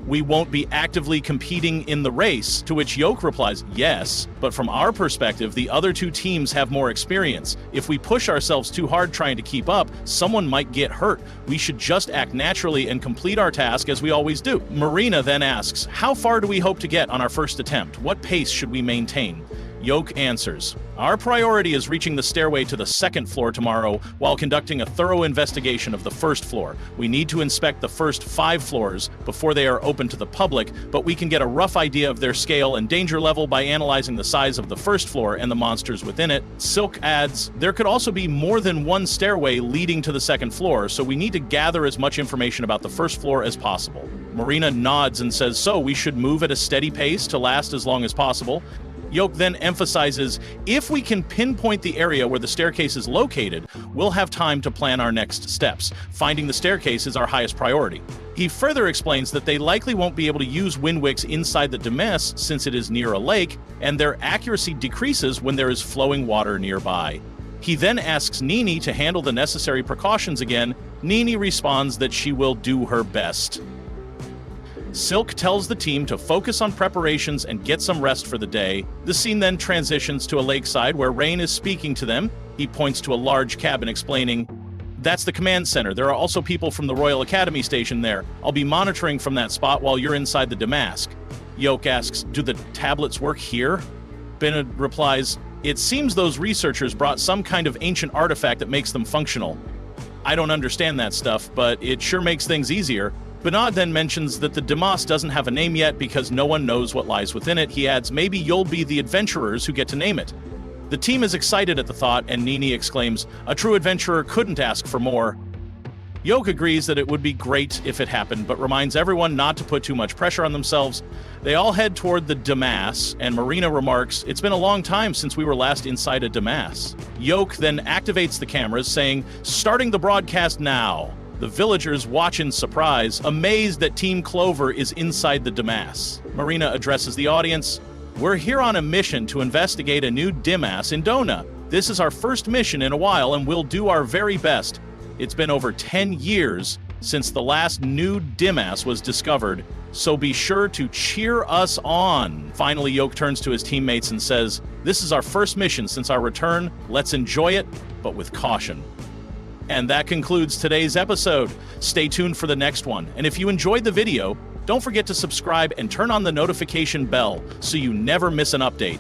we won't be actively competing in the race?" To which Yoke replies, "Yes, but from our perspective, the other two teams have more experience. If we push ourselves too hard trying to keep up, someone might get hurt. We should just act naturally and complete our task as we always do." Marina then asks, "How far do we hope to get on our first attempt? What pace should we maintain?" Yoke answers, "Our priority is reaching the stairway to the 2nd floor tomorrow while conducting a thorough investigation of the 1st floor. We need to inspect the first 5 floors before they are open to the public, but we can get a rough idea of their scale and danger level by analyzing the size of the 1st floor and the monsters within it." Silk adds, "There could also be more than one stairway leading to the 2nd floor, so we need to gather as much information about the 1st floor as possible." Marina nods and says, "So we should move at a steady pace to last as long as possible." Yoke then emphasizes, "If we can pinpoint the area where the staircase is located, we'll have time to plan our next steps. Finding the staircase is our highest priority." He further explains that they likely won't be able to use wind wicks inside the Damas since it is near a lake, and their accuracy decreases when there is flowing water nearby. He then asks Nini to handle the necessary precautions again. Nini responds that she will do her best. Silk tells the team to focus on preparations and get some rest for the day. The scene then transitions to a lakeside where Rain is speaking to them. He points to a large cabin, explaining, "That's the command center. There are also people from the Royal Academy station there. I'll be monitoring from that spot while you're inside the Damask." Yoke asks, "Do the tablets work here?" Bennett replies, "It seems those researchers brought some kind of ancient artifact that makes them functional. I don't understand that stuff, but it sure makes things easier." Bernard then mentions that the Damas doesn't have a name yet because no one knows what lies within it. He adds, "Maybe you'll be the adventurers who get to name it." The team is excited at the thought, and Nini exclaims, "A true adventurer couldn't ask for more." Yoke agrees that it would be great if it happened, but reminds everyone not to put too much pressure on themselves. They all head toward the Damas, and Marina remarks, "It's been a long time since we were last inside a Damas." Yoke then activates the cameras, saying, "Starting the broadcast now." The villagers watch in surprise, amazed that Team Clover is inside the Damas. Marina addresses the audience, "We're here on a mission to investigate a new Damas in Dona. This is our first mission in a while, and we'll do our very best. It's been over 10 years since the last new Damas was discovered, so be sure to cheer us on." Finally, Yoke turns to his teammates and says, "This is our first mission since our return. Let's enjoy it, but with caution." And that concludes today's episode. Stay tuned for the next one. And if you enjoyed the video, don't forget to subscribe and turn on the notification bell so you never miss an update.